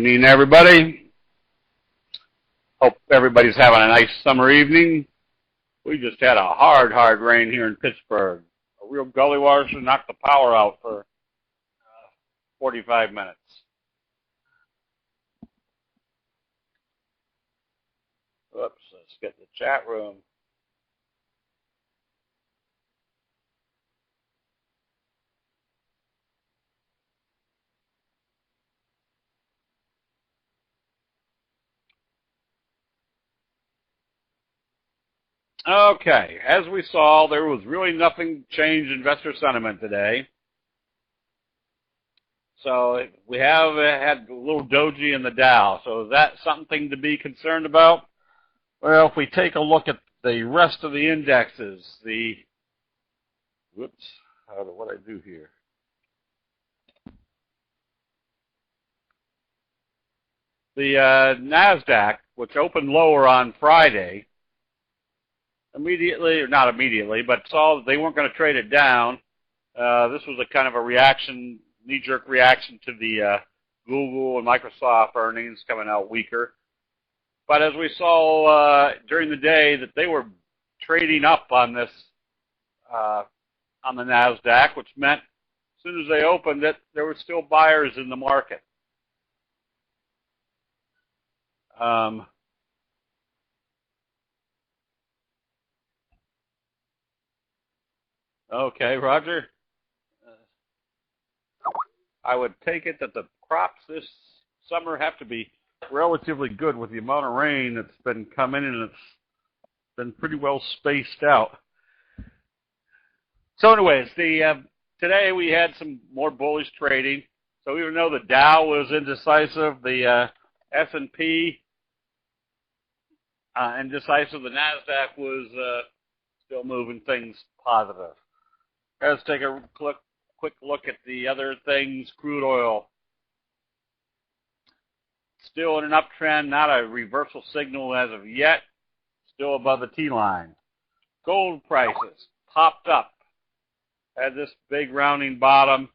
evening, everybody. Hope everybody's having a nice summer evening. We just had a hard rain here in Pittsburgh. A real gully washer knocked the power out for 45 minutes. Oops, let's get the chat room. Okay, as we saw, there was really nothing changed investor sentiment today. So we have had a little doji in the Dow. So is that something to be concerned about? Well, if we take a look at the rest of the indexes, what do I do here? The NASDAQ, which opened lower on Friday, not immediately, but saw that they weren't going to trade it down. This was a kind of a reaction, knee-jerk reaction to the Google and Microsoft earnings coming out weaker. But as we saw during the day, that they were trading up on this, on the NASDAQ, which meant as soon as they opened it, there were still buyers in the market. Okay, Roger. I would take it that the crops this summer have to be relatively good with the amount of rain that's been coming, and it's been pretty well spaced out. So anyways, today we had some more bullish trading. So even though the Dow was indecisive, the S&P indecisive, the NASDAQ was still moving things positive. Let's take a quick look at the other things. Crude oil, still in an uptrend, not a reversal signal as of yet, still above the T-line. Gold prices popped up, had this big rounding bottom.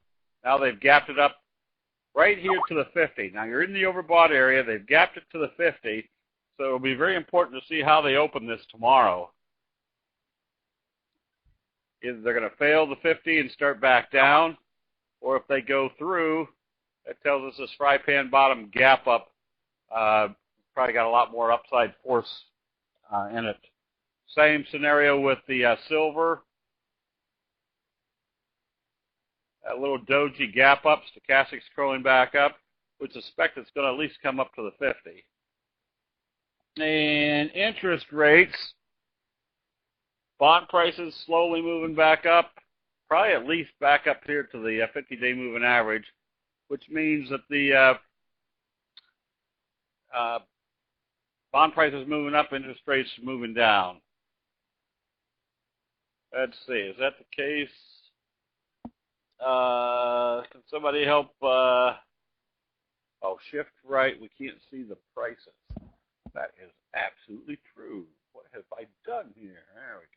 Now they've gapped it up right here to the 50. Now you're in the overbought area. They've gapped it to the 50, so it'll be very important to see how they open this tomorrow. Either they're going to fail the 50 and start back down, or if they go through, it tells us this fry pan bottom gap up probably got a lot more upside force in it. Same scenario with the silver. A little doji gap up, stochastics curling back up. We suspect it's going to at least come up to the 50. And interest rates, bond prices slowly moving back up, probably at least back up here to the 50-day moving average, which means that the bond prices moving up, interest rates moving down. Let's see, is that the case? Can somebody help? Shift right. We can't see the prices. That is absolutely true. What have I done here? There we go.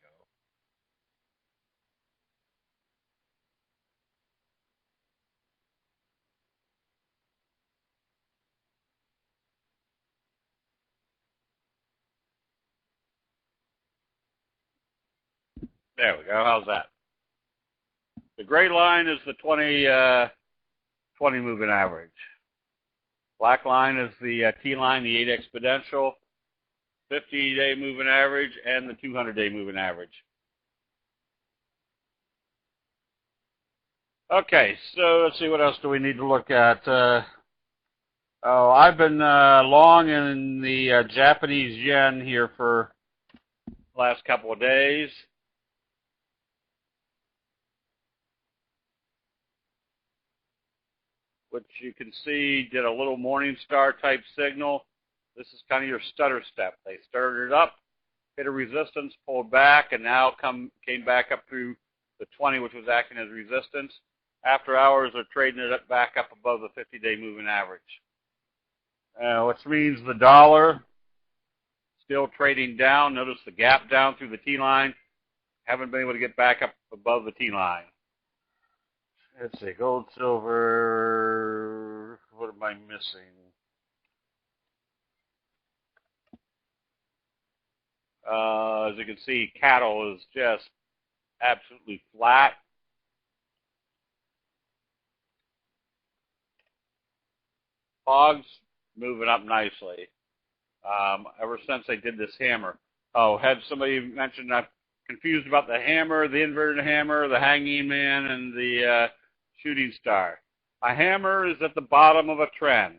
There we go. How's that? The gray line is the 20 moving average. Black line is the T-line, the 8 exponential, 50-day moving average, and the 200-day moving average. Okay, so let's see, what else do we need to look at? I've been long in the Japanese yen here for the last couple of days. Which you can see did a little morning star type signal. This is kind of your stutter step. They started up, hit a resistance, pulled back, and now came back up through the 20, which was acting as resistance. After hours, they're trading it back up above the 50-day moving average. Which means the dollar still trading down. Notice the gap down through the T-line. Haven't been able to get back up above the T-line. Let's see, gold, silver, what am I missing? As you can see, cattle is just absolutely flat. Hogs moving up nicely. Ever since they did this hammer. Oh, had somebody mentioned I'm confused about the hammer, the inverted hammer, the hanging man, and the shooting star. A hammer is at the bottom of a trend,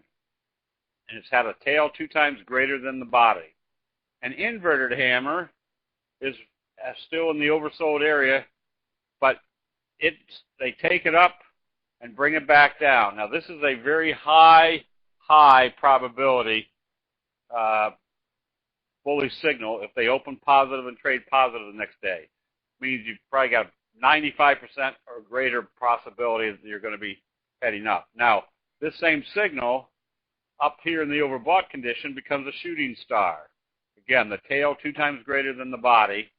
and it's had a tail 2 times greater than the body. An inverted hammer is still in the oversold area, but they take it up and bring it back down. Now, this is a very high probability bullish signal if they open positive and trade positive the next day. Means you've probably got 95% or greater possibility that you're going to be heading up. Now, this same signal up here in the overbought condition becomes a shooting star. Again, the tail 2 times greater than the body.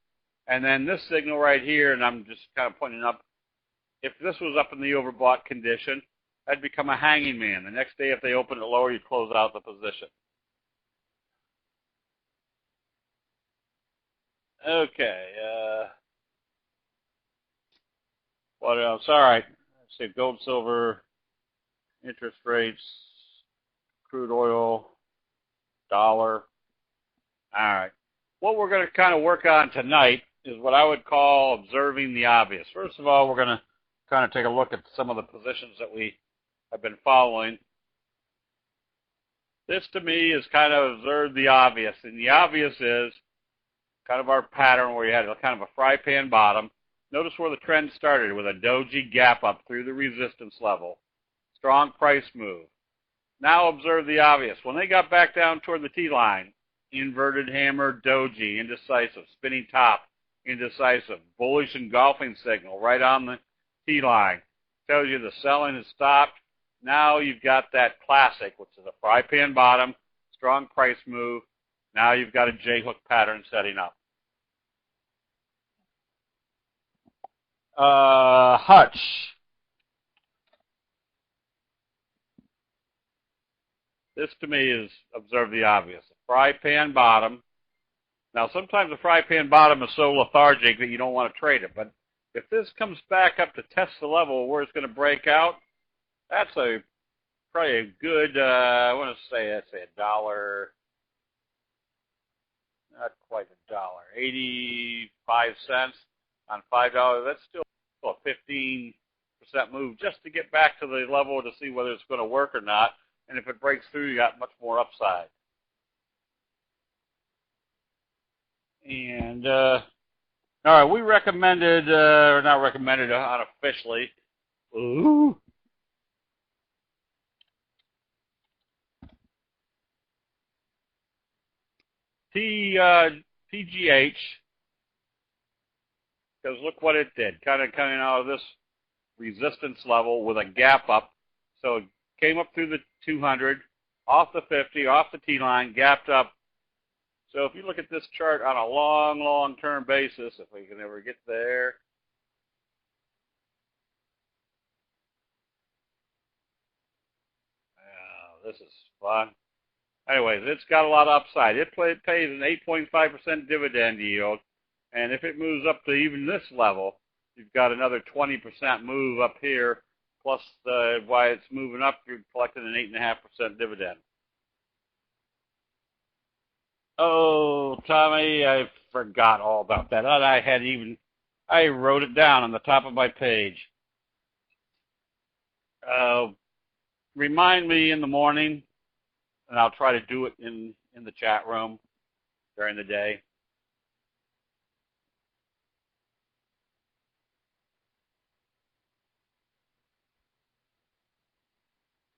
And then this signal right here, and I'm just kind of pointing up, if this was up in the overbought condition, that'd become a hanging man. The next day, if they open it lower, you close out the position. Okay. What else? All right. Let's see, gold, silver, interest rates, crude oil, dollar. All right. What we're going to kind of work on tonight is what I would call observing the obvious. First of all, we're going to kind of take a look at some of the positions that we have been following. This, to me, is kind of observe the obvious. And the obvious is kind of our pattern where you had kind of a fry pan bottom. Notice where the trend started with a doji gap up through the resistance level. Strong price move. Now observe the obvious. When they got back down toward the T-line, inverted hammer, doji, indecisive, spinning top, indecisive, bullish engulfing signal right on the T-line. Tells you the selling has stopped. Now you've got that classic, which is a fry pan bottom, strong price move. Now you've got a J-hook pattern setting up. Hutch. This, to me, is observe the obvious. A fry pan bottom. Now, sometimes a fry pan bottom is so lethargic that you don't want to trade it. But if this comes back up to test the level where it's going to break out, that's probably a good, I want to say, let's say $1. Not quite $1. 85 cents on $5. That's still a 15% move just to get back to the level to see whether it's going to work or not. And if it breaks through, you got much more upside. And, all right, we recommended, or not recommended unofficially. Ooh. TGH, because look what it did. Kind of coming out of this resistance level with a gap up. So it came up through the 200, off the 50, off the T-line, gapped up. So if you look at this chart on a long-term basis, if we can ever get there. This is fun. Anyways, it's got a lot of upside. It pays an 8.5% dividend yield. And if it moves up to even this level, you've got another 20% move up here, plus why it's moving up, you're collecting an 8.5% dividend. Oh, Tommy, I forgot all about that. I wrote it down on the top of my page. Remind me in the morning, and I'll try to do it in the chat room during the day.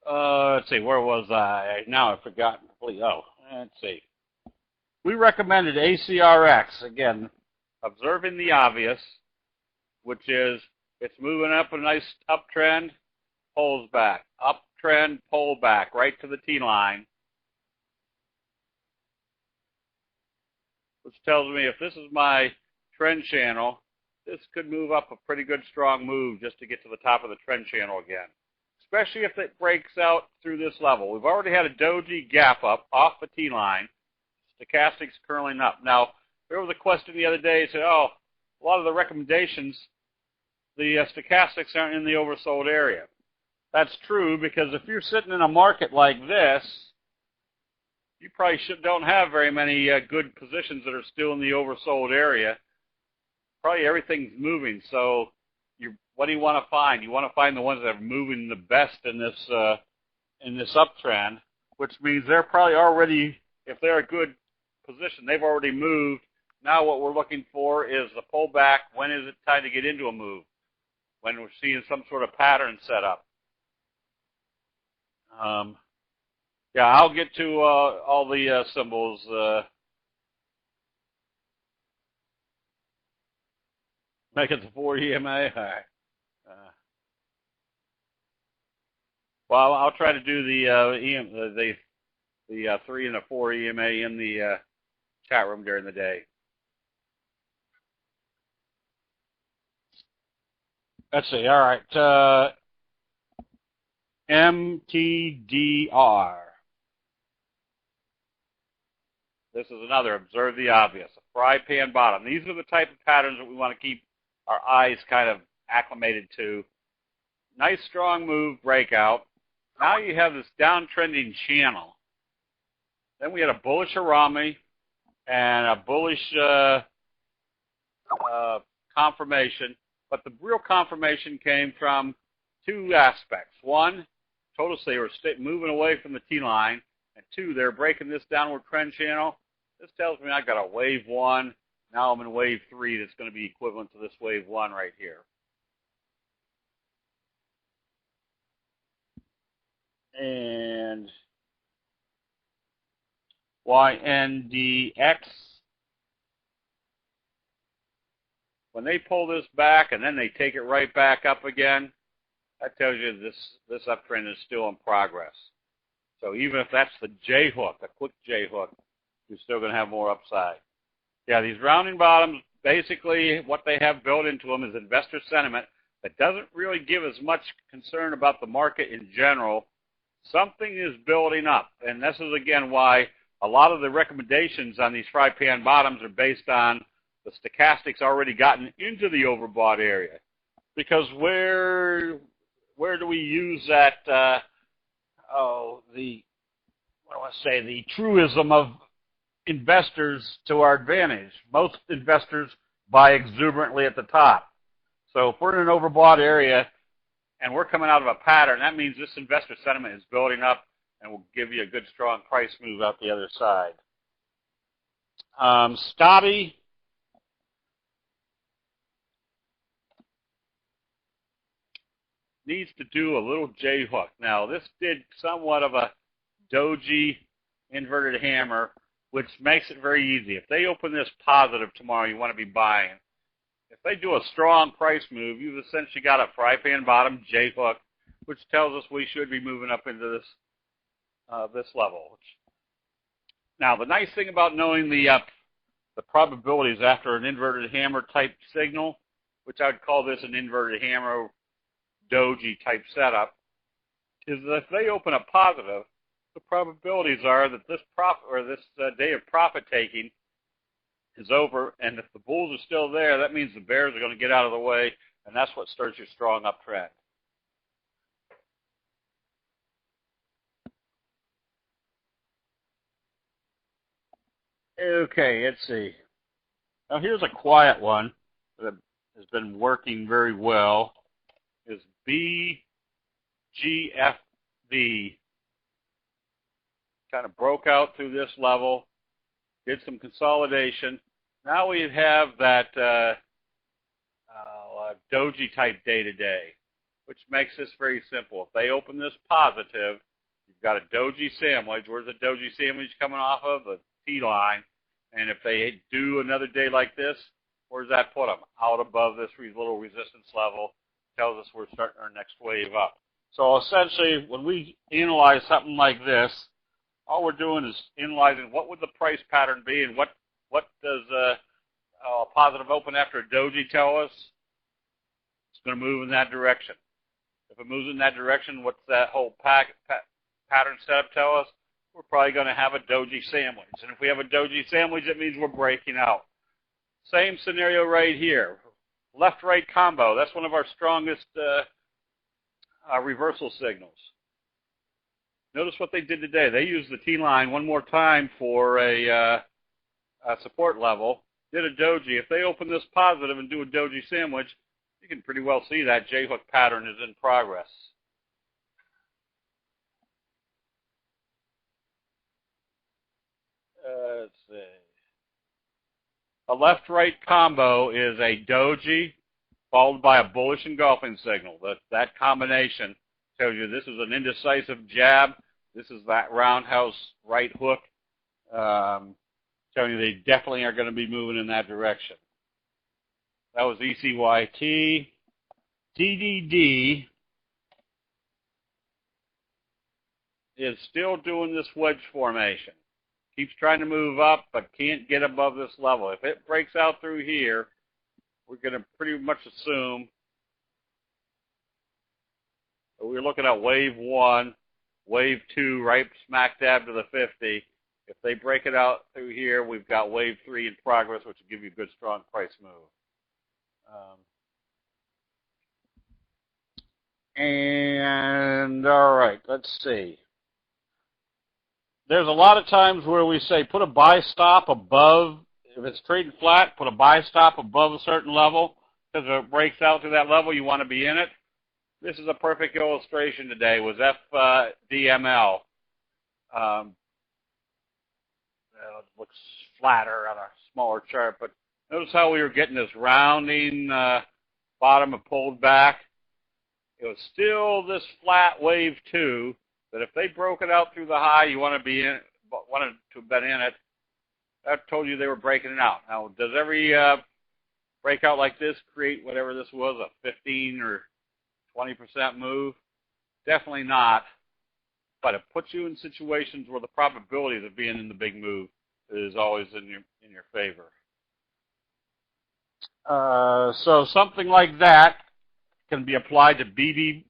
Let's see, where was I? Now I've forgotten completely. Oh, let's see. We recommended ACRX, again, observing the obvious, which is it's moving up a nice uptrend, pulls back. Uptrend, pull back, right to the T-line. Which tells me if this is my trend channel, this could move up a pretty good strong move just to get to the top of the trend channel again. Especially if it breaks out through this level. We've already had a doji gap up off the T-line. Stochastics curling up. Now, there was a question the other day, said, oh, a lot of the recommendations, the stochastics aren't in the oversold area. That's true, because if you're sitting in a market like this, you probably don't have very many good positions that are still in the oversold area. Probably everything's moving. So what do you want to find? You want to find the ones that are moving the best in this uptrend, which means they're probably already, if they're a good position, they've already moved. Now what we're looking for is the pullback. When is it time to get into a move? When we're seeing some sort of pattern set up. Yeah, I'll get to all the symbols. Make it the 4 EMA. All right. Well, I'll try to do the 3 and the 4 EMA in the chat room during the day. Let's see. All right. MTDR. This is another, observe the obvious, a fry pan bottom. These are the type of patterns that we want to keep our eyes kind of acclimated to. Nice strong move breakout. Now you have this downtrending channel. Then we had a bullish Harami and a bullish confirmation. But the real confirmation came from two aspects. One, total they were moving away from the T-line. And two, they're breaking this downward trend channel. This tells me I got a wave 1. Now I'm in wave 3 that's going to be equivalent to this wave 1 right here. And YNDX, when they pull this back and then they take it right back up again, that tells you this uptrend is still in progress. So even if that's the J hook, a quick J hook, you're still going to have more upside. Yeah, these rounding bottoms, basically what they have built into them is investor sentiment that doesn't really give as much concern about the market in general. Something is building up, and this is, again, why a lot of the recommendations on these fry pan bottoms are based on the stochastics already gotten into the overbought area. Because where do we use that, the truism of investors to our advantage? Most investors buy exuberantly at the top. So if we're in an overbought area and we're coming out of a pattern, that means this investor sentiment is building up and will give you a good, strong price move out the other side. Scotty. Needs to do a little J hook. Now, this did somewhat of a doji inverted hammer, which makes it very easy. If they open this positive tomorrow, you want to be buying. If they do a strong price move, you've essentially got a fry pan bottom J hook, which tells us we should be moving up into this level. Now, the nice thing about knowing the probabilities after an inverted hammer type signal, which I would call this an inverted hammer doji type setup, is that if they open up positive, the probabilities are that this day of profit taking is over, and if the bulls are still there, that means the bears are going to get out of the way, and that's what starts your strong uptrend. Okay, let's see. Now here's a quiet one that has been working very well. Is BGFV. Kind of broke out through this level, did some consolidation. Now we have that doji type day to day, which makes this very simple. If they open this positive, you've got a doji sandwich. Where's the doji sandwich coming off of? The T line. And if they do another day like this, where does that put them? Out above this little resistance level. Tells us we're starting our next wave up. So essentially, when we analyze something like this, all we're doing is analyzing what would the price pattern be, and what does a positive open after a doji tell us? It's going to move in that direction. If it moves in that direction, what's that whole pattern setup tell us? We're probably going to have a doji sandwich. And if we have a doji sandwich, it means we're breaking out. Same scenario right here. Left-right combo. That's one of our strongest reversal signals. Notice what they did today. They used the T-line one more time for a support level. Did a doji. If they open this positive and do a doji sandwich, you can pretty well see that J-hook pattern is in progress. Let's see. A left-right combo is a doji followed by a bullish engulfing signal. That combination tells you this is an indecisive jab. This is that roundhouse right hook. Telling you they definitely are going to be moving in that direction. That was ECYT. DDD is still doing this wedge formation. Keeps trying to move up, but can't get above this level. If it breaks out through here, we're going to pretty much assume that we're looking at wave 1, wave 2, right smack dab to the 50. If they break it out through here, we've got wave 3 in progress, which will give you a good, strong price move. And all right, let's see. There's a lot of times where we say put a buy stop above, if it's trading flat, put a buy stop above a certain level, because if it breaks out to that level, you want to be in it. This is a perfect illustration today, was FDML. It looks flatter on a smaller chart, but notice how we were getting this rounding bottom and pulled back. It was still this flat wave 2, that if they broke it out through the high, you want to be in, wanted to have been in it. That told you they were breaking it out. Now, does every breakout like this create whatever this was, a 15 or 20% move? Definitely not. But it puts you in situations where the probabilities of being in the big move is always in your favor. So something like that can be applied to S.BEBE.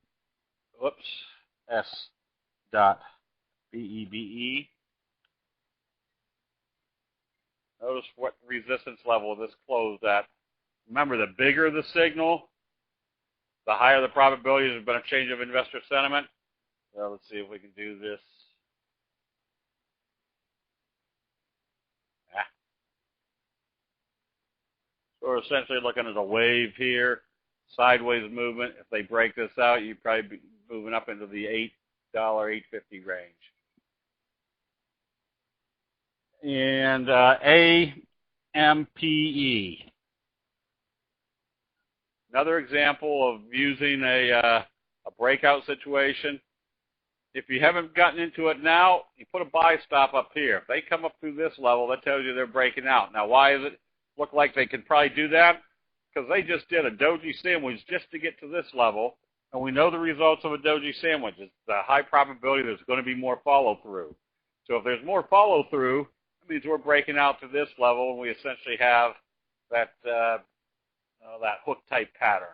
Notice what resistance level this closed at. Remember, the bigger the signal, the higher the probability there's been a change of investor sentiment. So let's see if we can do this. So we're essentially looking at a wave here, sideways movement. If they break this out, you'd probably be moving up into the $8, $8.50 range. And AMPE. Another example of using a breakout situation. If you haven't gotten into it now, you put a buy stop up here. If they come up through this level, that tells you they're breaking out. Now, why does it look like they can probably do that? Because they just did a doji sandwich just to get to this level, and we know the results of a doji sandwich. It's a high probability there's going to be more follow-through. So if there's more follow-through, that means we're breaking out to this level, and we essentially have that that hook-type pattern.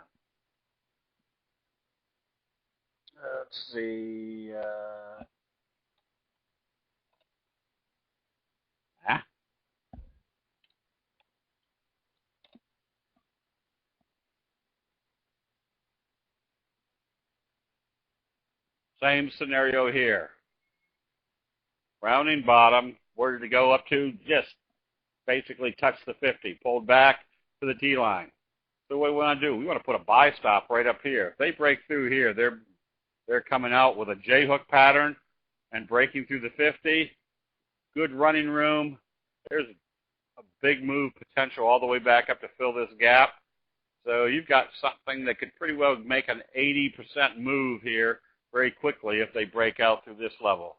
Let's see. Same scenario here. Rounding bottom. Where did it go up to? Just basically touched the 50. Pulled back to the T-line. So what do we want to do? We want to put a buy stop right up here. If they break through here, they're coming out with a J-hook pattern and breaking through the 50. Good running room. There's a big move potential all the way back up to fill this gap. So you've got something that could pretty well make an 80% move here very quickly if they break out through this level.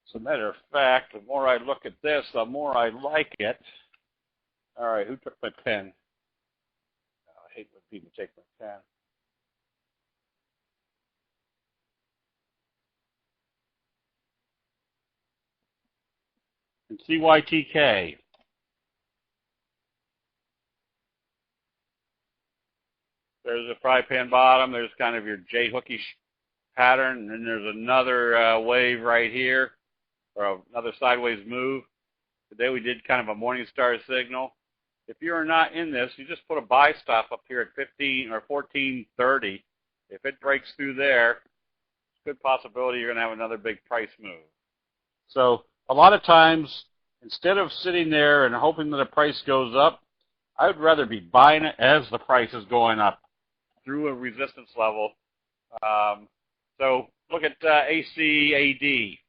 As a matter of fact, the more I look at this, the more I like it. All right, who took my pen? Oh, I hate when people take my pen. And CYTK. There's a fry pan bottom. There's kind of your J-hookish pattern. And then there's another wave right here, or another sideways move. Today we did kind of a morning star signal. If you're not in this, you just put a buy stop up here at 15 or 1430. If it breaks through there, good possibility you're going to have another big price move. So a lot of times, instead of sitting there and hoping that the price goes up, I would rather be buying it as the price is going up through a resistance level. So look at ACAD.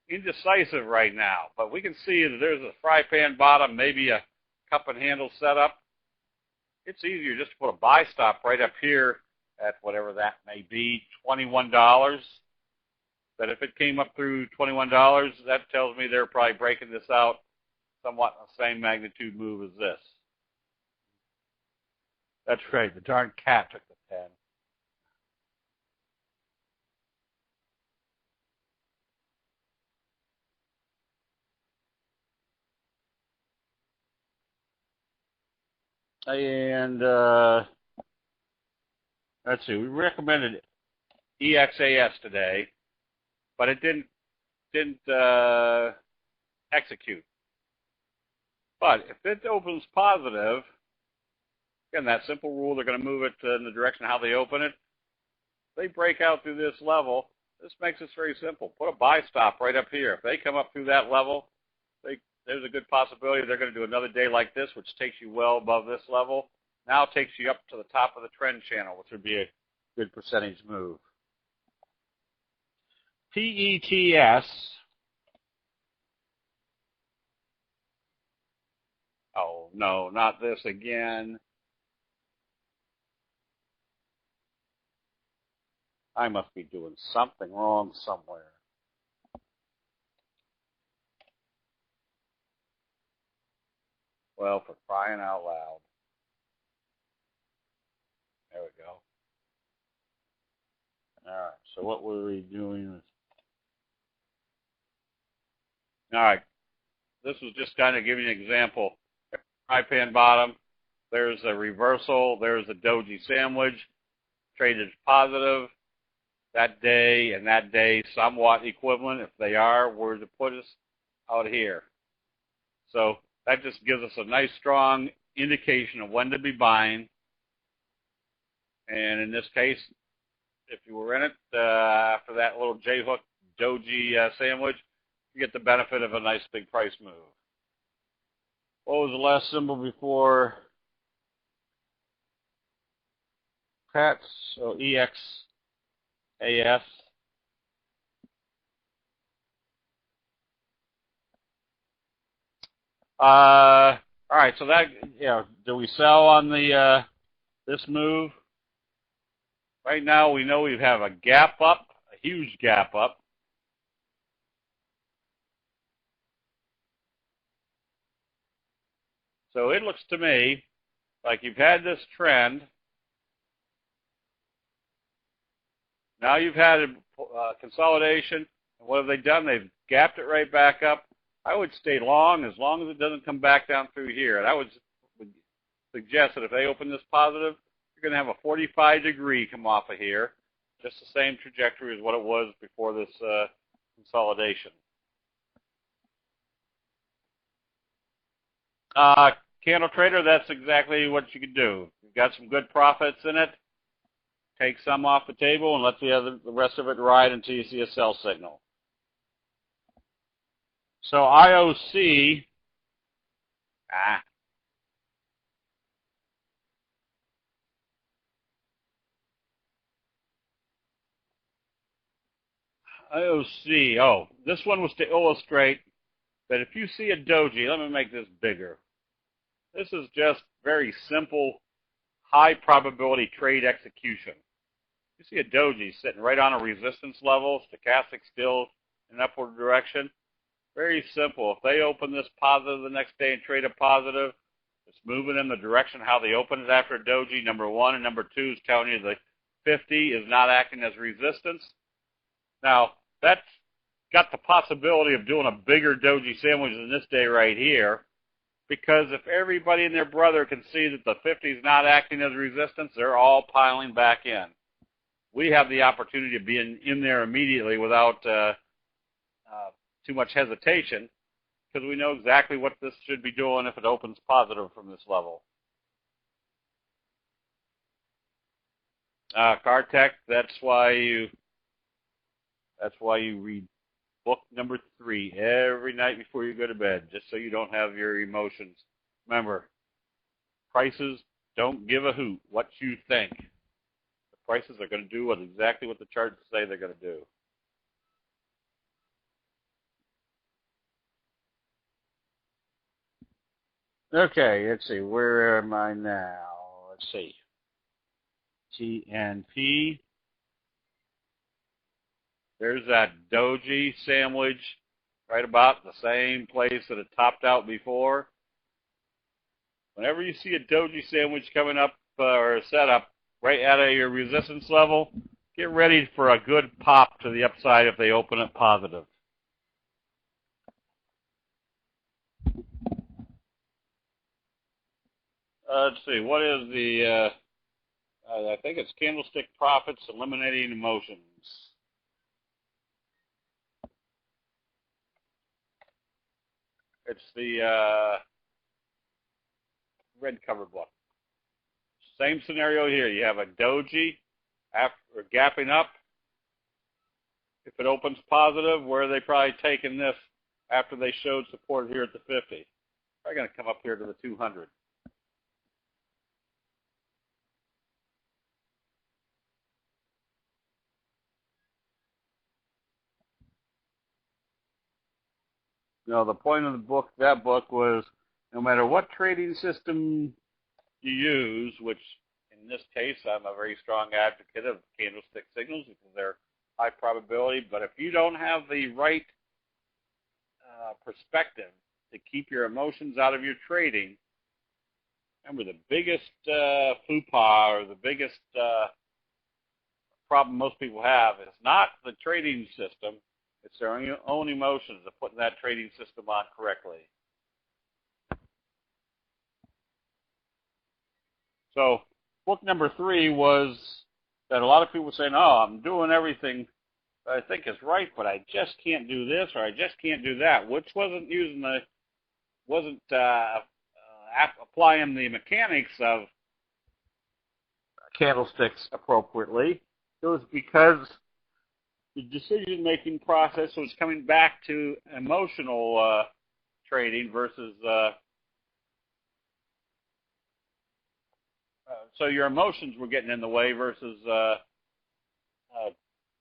Indecisive right now, but we can see that there's a fry pan bottom, maybe a cup and handle setup. It's easier just to put a buy stop right up here at whatever that may be, $21. But if it came up through $21, that tells me they're probably breaking this out somewhat in the same magnitude move as this. That's right, the darn cat took the pen. And let's see, we recommended EXAS today, but it didn't execute. But if it opens positive, again, that simple rule, they're going to move it in the direction how they open it. They break out through this level. This makes this very simple. Put a buy stop right up here. If they come up through that level, there's a good possibility they're going to do another day like this, which takes you well above this level. Now it takes you up to the top of the trend channel, which would be a good percentage move. PETS. Oh, no, not this again. I must be doing something wrong somewhere. Well, for crying out loud. There we go. All right, so what were we doing? All right, this was just kind of giving you an example. Fry pan bottom, there's a reversal, there's a doji sandwich, traded positive. That day and that day somewhat equivalent. If they are, where to put us out here. So that just gives us a nice strong indication of when to be buying. And in this case, if you were in it after that little J-hook doji sandwich, you get the benefit of a nice big price move. What was the last symbol before PETS? So EXAS. All right, so that, do we sell on the this move? Right now, we know we have a gap up, a huge gap up. So it looks to me like you've had this trend. Now you've had a consolidation. And what have they done? They've gapped it right back up. I would stay long as it doesn't come back down through here. And I would suggest that if they open this positive, you're going to have a 45-degree come off of here. Just the same trajectory as what it was before this consolidation. Candle trader, that's exactly what you could do. You've got some good profits in it. Take some off the table and let the rest of it ride until you see a sell signal. So IOC, IOC, this one was to illustrate that if you see a doji, let me make this bigger. This is just very simple, high probability trade execution. You see a doji sitting right on a resistance level, stochastic still in an upward direction. Very simple. If they open this positive the next day and trade a positive, it's moving in the direction how they open it after a doji, number one, and number two is telling you the 50 is not acting as resistance. Now, that's got the possibility of doing a bigger doji sandwich than this day right here, because if everybody and their brother can see that the 50 is not acting as resistance, they're all piling back in. We have the opportunity to be in there immediately without too much hesitation, because we know exactly what this should be doing if it opens positive from this level. Cartech, that's why you read book number 3 every night before you go to bed, just so you don't have your emotions. Remember, prices don't give a hoot what you think. The prices are going to do exactly what the charts say they're going to do. Okay, let's see. Where am I now? Let's see. TNP. There's that doji sandwich right about the same place that it topped out before. Whenever you see a doji sandwich coming up or a setup right out of your resistance level, get ready for a good pop to the upside if they open it positive. Let's see. What is the, I think it's Candlestick Profits Eliminating Emotions. It's the red cover book. Same scenario here. You have a doji after gapping up. If it opens positive, where are they probably taking this after they showed support here at the 50? Probably going to come up here to the 200. No, the point of the book, that book, was no matter what trading system you use, which in this case I'm a very strong advocate of candlestick signals because they're high probability, but if you don't have the right perspective to keep your emotions out of your trading, remember the biggest faux pas or the biggest problem most people have is not the trading system, it's their own emotions of putting that trading system on correctly. So book number 3 was that a lot of people were saying, oh, I'm doing everything I think is right, but I just can't do this or I just can't do that, which wasn't applying the mechanics of candlesticks appropriately. It was because the decision-making process was coming back to emotional trading versus so your emotions were getting in the way versus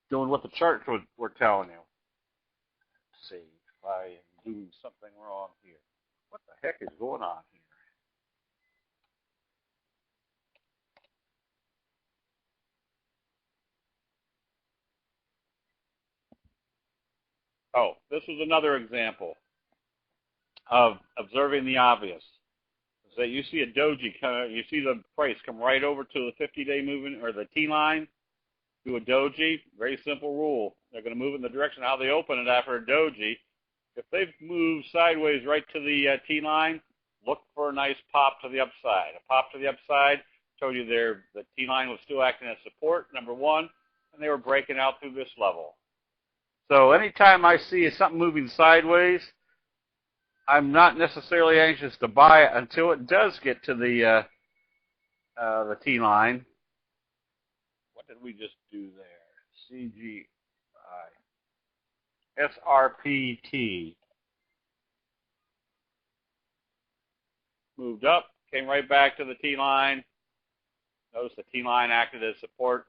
doing what the charts were telling you. Let's see if I am doing something wrong here. What the heck is going on here? Oh, this was another example of observing the obvious. So you see a doji, you see the price come right over to the 50-day moving or the T line, do a doji. Very simple rule. They're going to move in the direction how they open it after a doji. If they've moved sideways right to the T line, look for a nice pop to the upside. A pop to the upside told you the T line was still acting as support, number 1, and they were breaking out through this level. So anytime I see something moving sideways, I'm not necessarily anxious to buy it until it does get to the T line. What did we just do there? CGI. SRPT. Moved up, came right back to the T line. Notice the T line acted as support.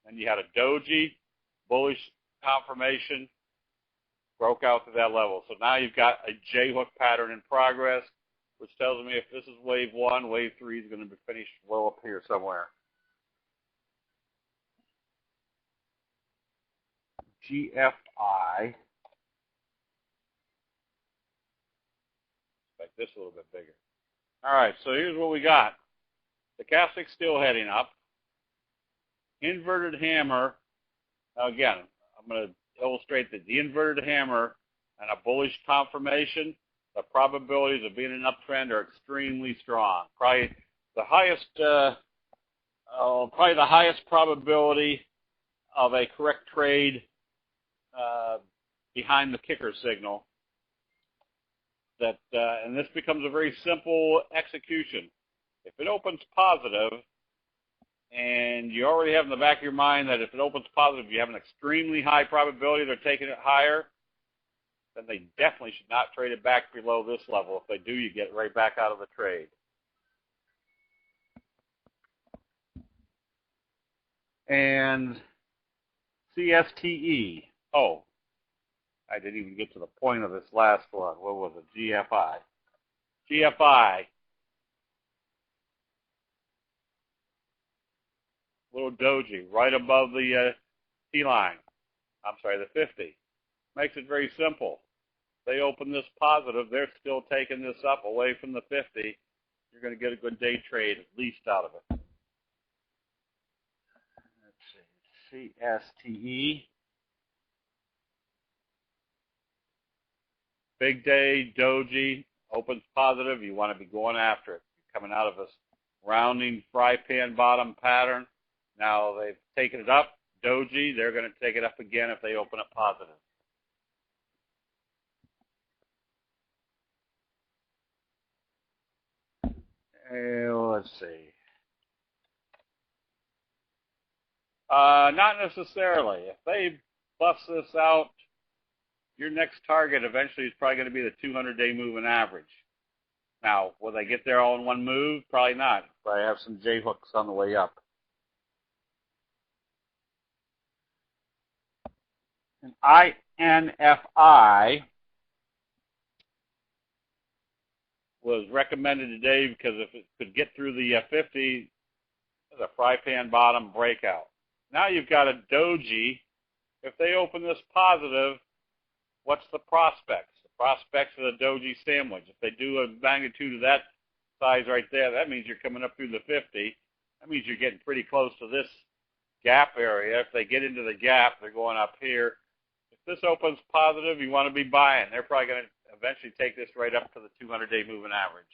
Then you had a doji, bullish confirmation, broke out to that level. So now you've got a J-hook pattern in progress, which tells me if this is wave 1, wave 3 is going to be finished well up here somewhere. GFI. Make this a little bit bigger. All right, so here's what we got. The Stochastic's still heading up. Inverted hammer. Now again, I'm going to illustrate that the inverted hammer and a bullish confirmation, the probabilities of being an uptrend are extremely strong. Probably the highest probability of a correct trade behind the kicker signal. that, and this becomes a very simple execution. If it opens positive, and you already have in the back of your mind that if it opens positive, you have an extremely high probability they're taking it higher, then they definitely should not trade it back below this level. If they do, you get right back out of the trade. And CSTE. Oh, I didn't even get to the point of this last one. What was it? GFI. GFI. Little doji right above the T-line. I'm sorry, the 50. Makes it very simple. They open this positive, they're still taking this up away from the 50. You're going to get a good day trade at least out of it. Let's see, CSTE. Big day, doji, opens positive. You want to be going after it. You're coming out of this rounding fry pan bottom pattern. Now they've taken it up, doji. They're going to take it up again if they open it positive. Let's see. Not necessarily. If they bust this out, your next target eventually is probably going to be the 200-day moving average. Now, will they get there all in one move? Probably not. Probably have some J-hooks on the way up. And INFI was recommended today because if it could get through the 50, the fry pan bottom breakout. Now you've got a doji. If they open this positive, what's the prospects? The prospects of the doji sandwich. If they do a magnitude of that size right there, that means you're coming up through the 50. That means you're getting pretty close to this gap area. If they get into the gap, they're going up here. If this opens positive, you want to be buying. They're probably going to eventually take this right up to the 200-day moving average.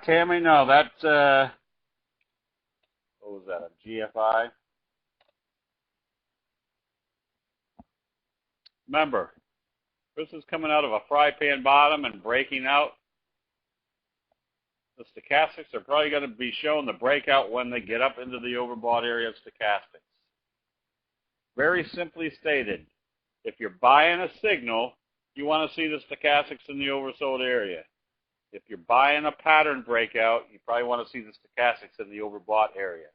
Tammy, no, that's, what was that, a GFI? Remember, this is coming out of a fry pan bottom and breaking out. The stochastics are probably going to be showing the breakout when they get up into the overbought area of stochastics. Very simply stated, if you're buying a signal, you want to see the stochastics in the oversold area. If you're buying a pattern breakout, you probably want to see the stochastics in the overbought area.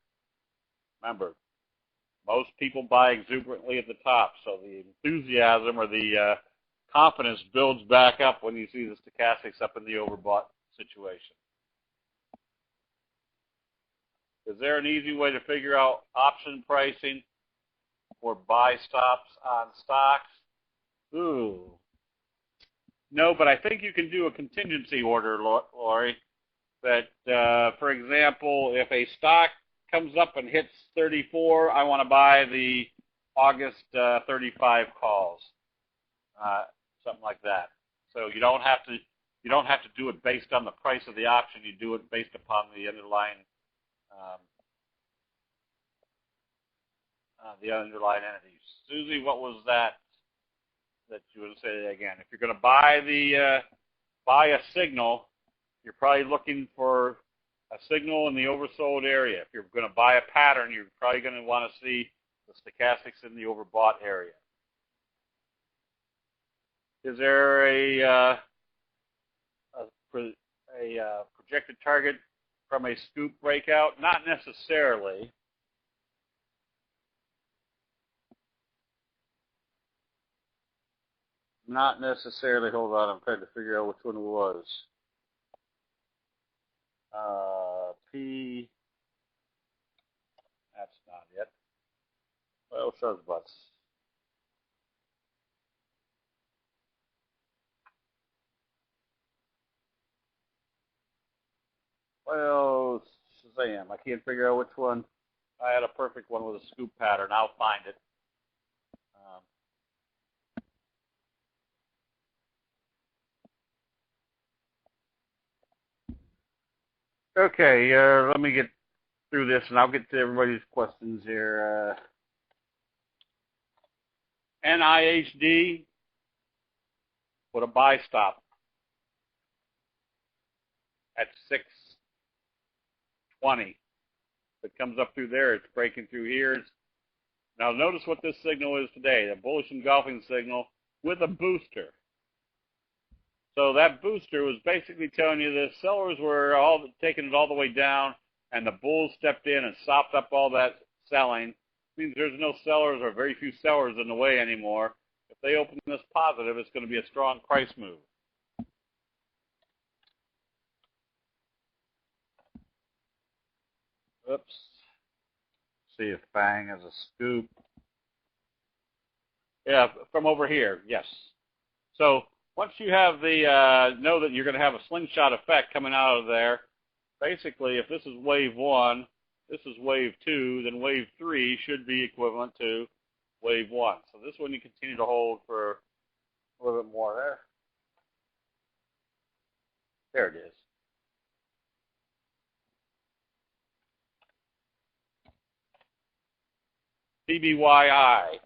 Remember, most people buy exuberantly at the top, so the enthusiasm or the confidence builds back up when you see the stochastics up in the overbought situation. Is there an easy way to figure out option pricing or buy stops on stocks? Ooh. No, but I think you can do a contingency order, Lori, that, for example, if a stock comes up and hits 34, I want to buy the August 35 calls, something like that. So you don't have to do it based on the price of the option. You do it based upon the underlying entities. Susie, what was that you would say again? If you're going to buy a signal, you're probably looking for a signal in the oversold area. If you're going to buy a pattern, you're probably going to want to see the stochastics in the overbought area. Is there a projected target from a scoop breakout? Not necessarily. Not necessarily. Hold on, I'm trying to figure out which one it was. P. That's not it. Well, shucks butts. Well, Shazam. I can't figure out which one. I had a perfect one with a scoop pattern. I'll find it. Okay, let me get through this, and I'll get to everybody's questions here. NIHD, put a buy stop at 620. If it comes up through there, it's breaking through here. Now notice what this signal is today, the bullish engulfing signal with a booster. So that booster was basically telling you the sellers were all taking it all the way down, and the bulls stepped in and sopped up all that selling. It means there's no sellers or very few sellers in the way anymore. If they open this positive, it's going to be a strong price move. Oops. See if Bang has a scoop. Yeah, from over here, yes. So once you have the, know that you're going to have a slingshot effect coming out of there, basically if this is wave 1, this is wave 2, then wave 3 should be equivalent to wave 1. So this one you continue to hold for a little bit more there. There it is. CBYI.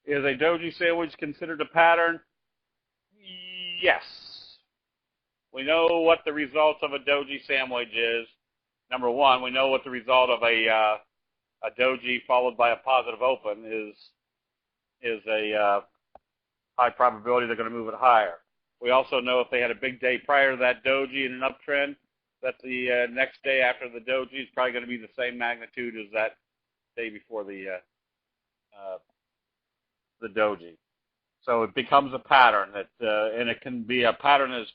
Is a doji sandwich considered a pattern? Yes. We know what the result of a doji sandwich is. Number one, we know what the result of a doji followed by a positive open is a high probability they're going to move it higher. We also know if they had a big day prior to that doji in an uptrend, that the next day after the doji is probably going to be the same magnitude as that day before the doji. So it becomes a pattern that, and it can be a pattern that's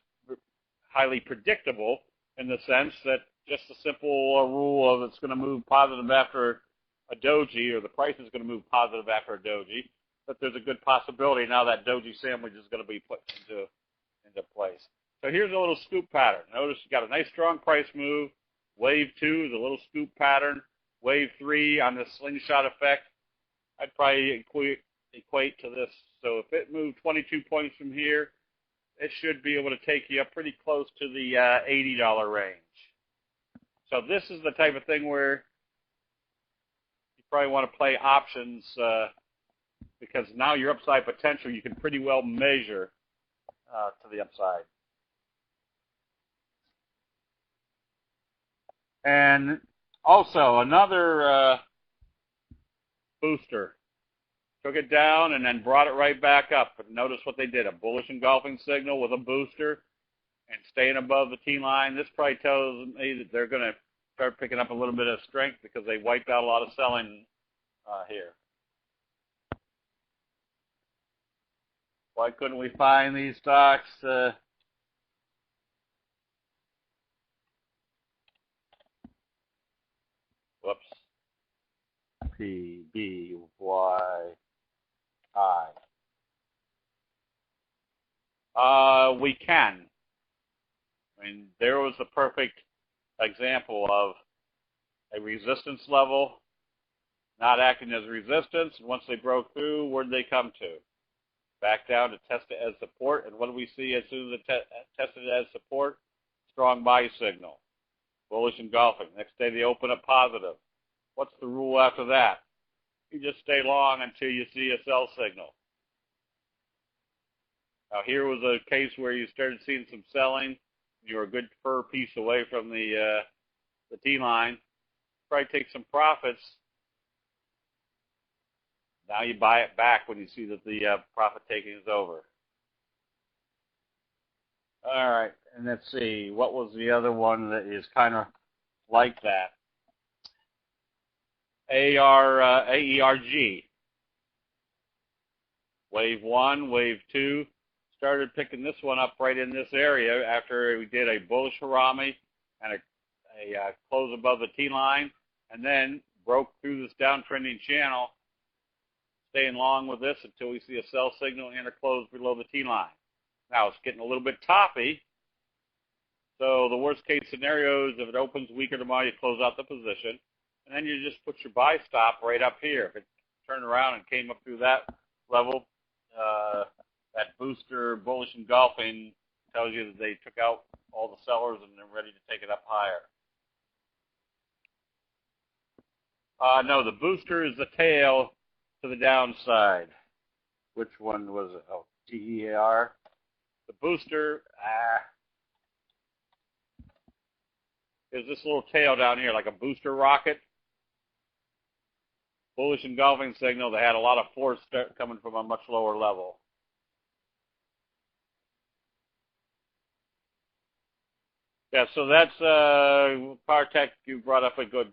highly predictable in the sense that just a simple rule of it's going to move positive after a doji, or the price is going to move positive after a doji, but there's a good possibility now that doji sandwich is going to be put into place. So here's a little scoop pattern. Notice you got a nice strong price move. Wave 2 is a little scoop pattern. Wave 3 on the slingshot effect, I'd probably equate to this. So if it moved 22 points from here, it should be able to take you up pretty close to the $80 range. So this is the type of thing where you probably want to play options because now your upside potential you can pretty well measure to the upside. And also another booster. Took it down and then brought it right back up. But notice what they did, a bullish engulfing signal with a booster and staying above the T-line. This probably tells me that they're going to start picking up a little bit of strength because they wiped out a lot of selling here. Why couldn't we find these stocks? Whoops. PBY. We can. I mean, there was a perfect example of a resistance level not acting as resistance. And once they broke through, where did they come to? Back down to test it as support. And what do we see as soon as it tested it as support? Strong buy signal. Bullish engulfing. Next day they open up positive. What's the rule after that? You just stay long until you see a sell signal. Now here was a case where you started seeing some selling. You were a good per piece away from the T-line. Probably take some profits. Now you buy it back when you see that the profit taking is over. All right, and let's see. What was the other one that is kind of like that? AERG. Wave 1, Wave 2. Started picking this one up right in this area after we did a bullish harami and a close above the T-line, and then broke through this downtrending channel, staying long with this until we see a sell signal and a close below the T-line. Now it's getting a little bit toppy, so the worst case scenario is if it opens weaker tomorrow, you close out the position, and then you just put your buy stop right up here. If it turned around and came up through that level, that booster bullish engulfing tells you that they took out all the sellers and they're ready to take it up higher. No, the booster is the tail to the downside. Which one was it? Oh, TEAR. The booster is this little tail down here, like a booster rocket. Bullish engulfing signal that had a lot of force coming from a much lower level. Yeah, so that's Partech. You brought up a good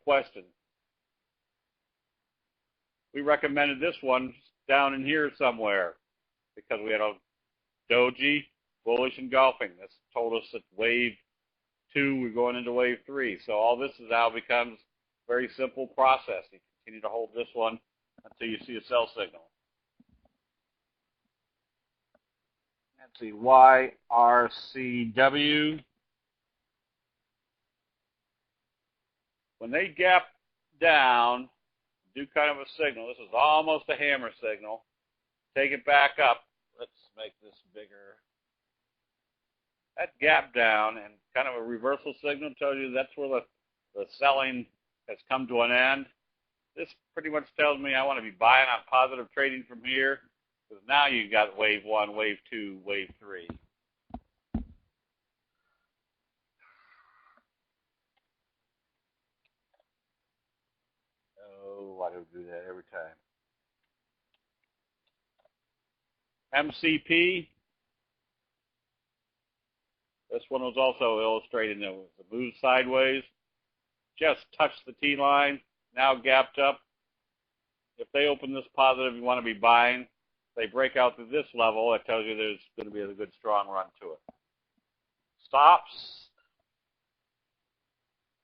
question. We recommended this one down in here somewhere because we had a doji bullish engulfing. This told us that wave 2, we're going into wave 3. So all this is now becomes a very simple process. You continue to hold this one until you see a sell signal. Let's see, YRCW. When they gap down, do kind of a signal. This is almost a hammer signal. Take it back up. Let's make this bigger. That gap down and kind of a reversal signal tells you that's where the selling has come to an end. This pretty much tells me I want to be buying on positive trading from here, because now you've got wave 1, wave 2, wave 3. Oh, why do we do that every time? MCP. This one was also illustrating the move sideways. Just touched the T line, now gapped up. If they open this positive, you want to be buying. If they break out to this level, it tells you there's going to be a good strong run to it. Stops.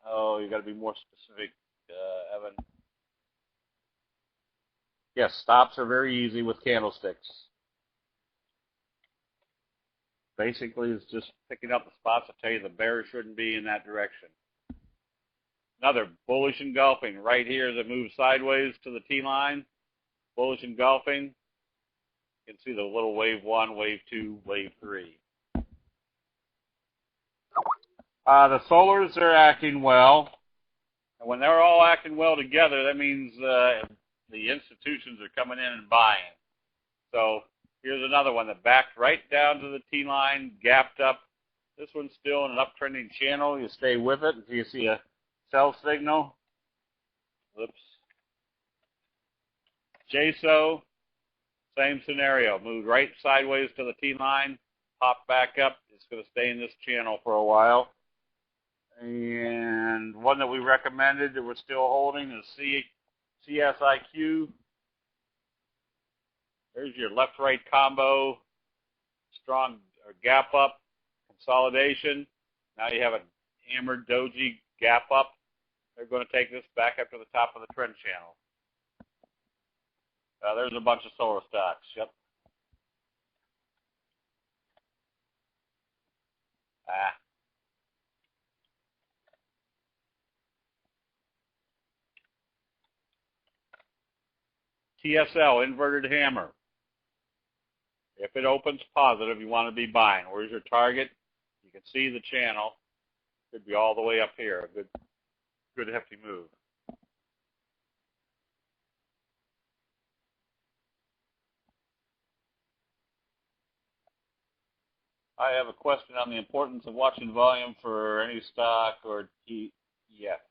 Oh, you got to be more specific, Evan. Yes, stops are very easy with candlesticks. Basically, it's just picking up the spots that tell you the bear shouldn't be in that direction. Another bullish engulfing right here that moves sideways to the T line. Bullish engulfing. You can see the little wave 1, wave 2, wave 3. The solars are acting well. And when they're all acting well together, that means the institutions are coming in and buying. So here's another one that backed right down to the T line, gapped up. This one's still in an uptrending channel. You stay with it until you see a sell signal. Whoops. JSO, same scenario. Moved right sideways to the T line, popped back up. It's going to stay in this channel for a while. And one that we recommended that we're still holding is CSIQ. There's your left-right combo, strong gap up, consolidation. Now you have a hammered doji gap up. They're going to take this back up to the top of the trend channel. There's a bunch of solar stocks. Yep. TSL, inverted hammer. If it opens positive, you want to be buying. Where's your target? You can see the channel. Could be all the way up here. A good hefty move. I have a question on the importance of watching volume for any stock or ETF.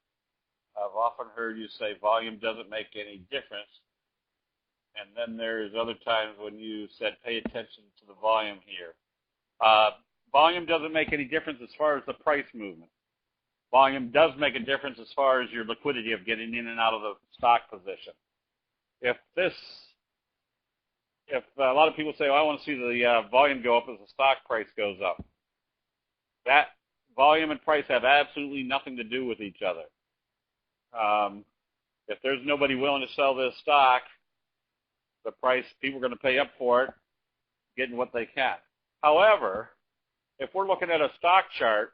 I've often heard you say volume doesn't make any difference. And then there's other times when you said pay attention to the volume here. Volume doesn't make any difference as far as the price movement. Volume does make a difference as far as your liquidity of getting in and out of the stock position. If a lot of people say, I want to see the volume go up as the stock price goes up. That volume and price have absolutely nothing to do with each other. If there's nobody willing to sell this stock, the price, people are going to pay up for it, getting what they can. However, if we're looking at a stock chart,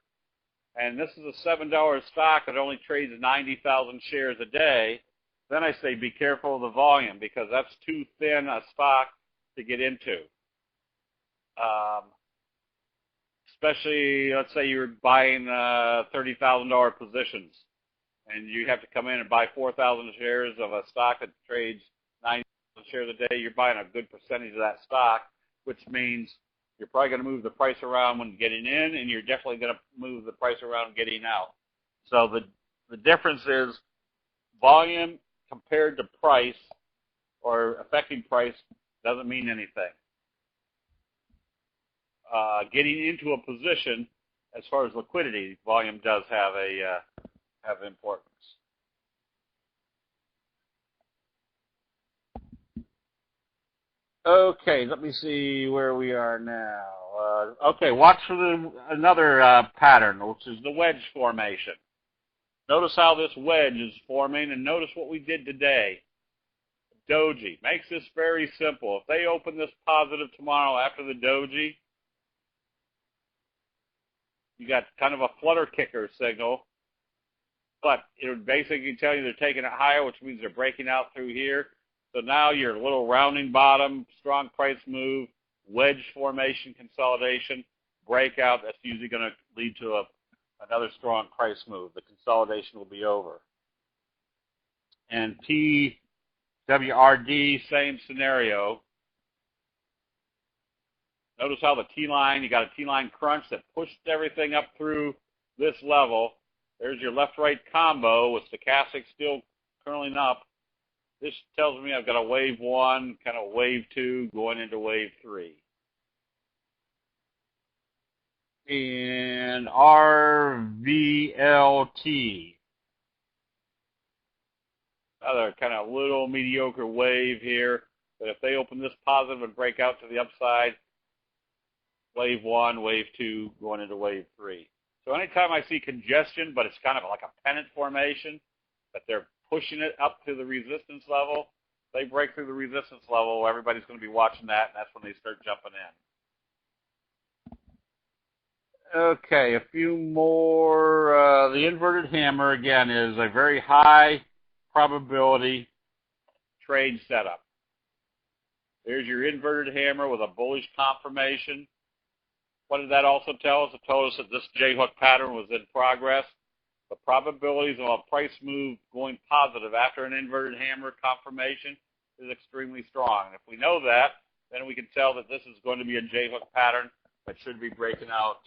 and this is a $7 stock that only trades 90,000 shares a day, then I say be careful of the volume, because that's too thin a stock to get into. Especially, let's say you're buying $30,000 positions. and you have to come in and buy 4,000 shares of a stock that trades 90,000 shares a day, you're buying a good percentage of that stock, which means you're probably going to move the price around when getting in, and you're definitely going to move the price around getting out. So the difference is volume compared to price or affecting price doesn't mean anything. Getting into a position, as far as liquidity, volume does have importance. Okay, let me see where we are now. Okay, watch for another pattern, which is the wedge formation. Notice how this wedge is forming, and notice what we did today. Doji makes this very simple. If they open this positive tomorrow after the doji, you got kind of a flutter kicker signal, but it would basically tell you they're taking it higher, which means they're breaking out through here. So now you're a little rounding bottom, strong price move, wedge formation consolidation, breakout. That's usually going to lead to another strong price move. The consolidation will be over. And TWRD, same scenario. Notice how the T-line, you got a T-line crunch that pushed everything up through this level. There's your left-right combo with stochastic still curling up. This tells me I've got a wave one, kind of wave two, going into wave three. And RVLT. Another kind of little mediocre wave here. But if they open this positive and break out to the upside, wave one, wave two, going into wave three. So anytime I see congestion, but it's kind of like a pennant formation, but they're pushing it up to the resistance level, they break through the resistance level, everybody's going to be watching that, and that's when they start jumping in. Okay, a few more. The inverted hammer, again, is a very high probability trade setup. There's your inverted hammer with a bullish confirmation. What did that also tell us? It told us that this J-hook pattern was in progress. The probabilities of a price move going positive after an inverted hammer confirmation is extremely strong. And if we know that, then we can tell that this is going to be a J-hook pattern that should be breaking out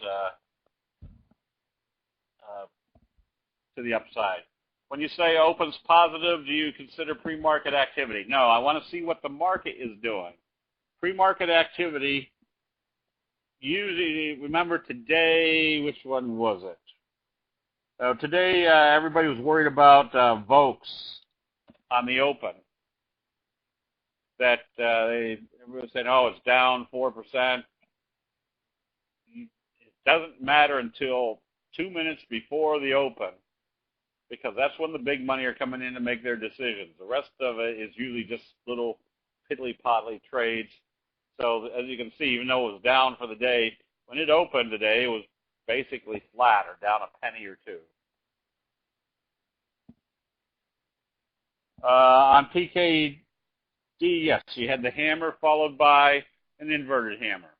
to the upside. When you say opens positive, do you consider pre-market activity? No, I want to see what the market is doing. Pre-market activity, usually, remember today, which one was it? Today, everybody was worried about Vokes on the open. That everybody was saying, oh, it's down 4%. It doesn't matter until 2 minutes before the open, because that's when the big money are coming in to make their decisions. The rest of it is usually just little piddly-poddly trades. So as you can see, even though it was down for the day, when it opened today, it was basically flat or down a penny or two. On PKD, yes, you had the hammer followed by an inverted hammer.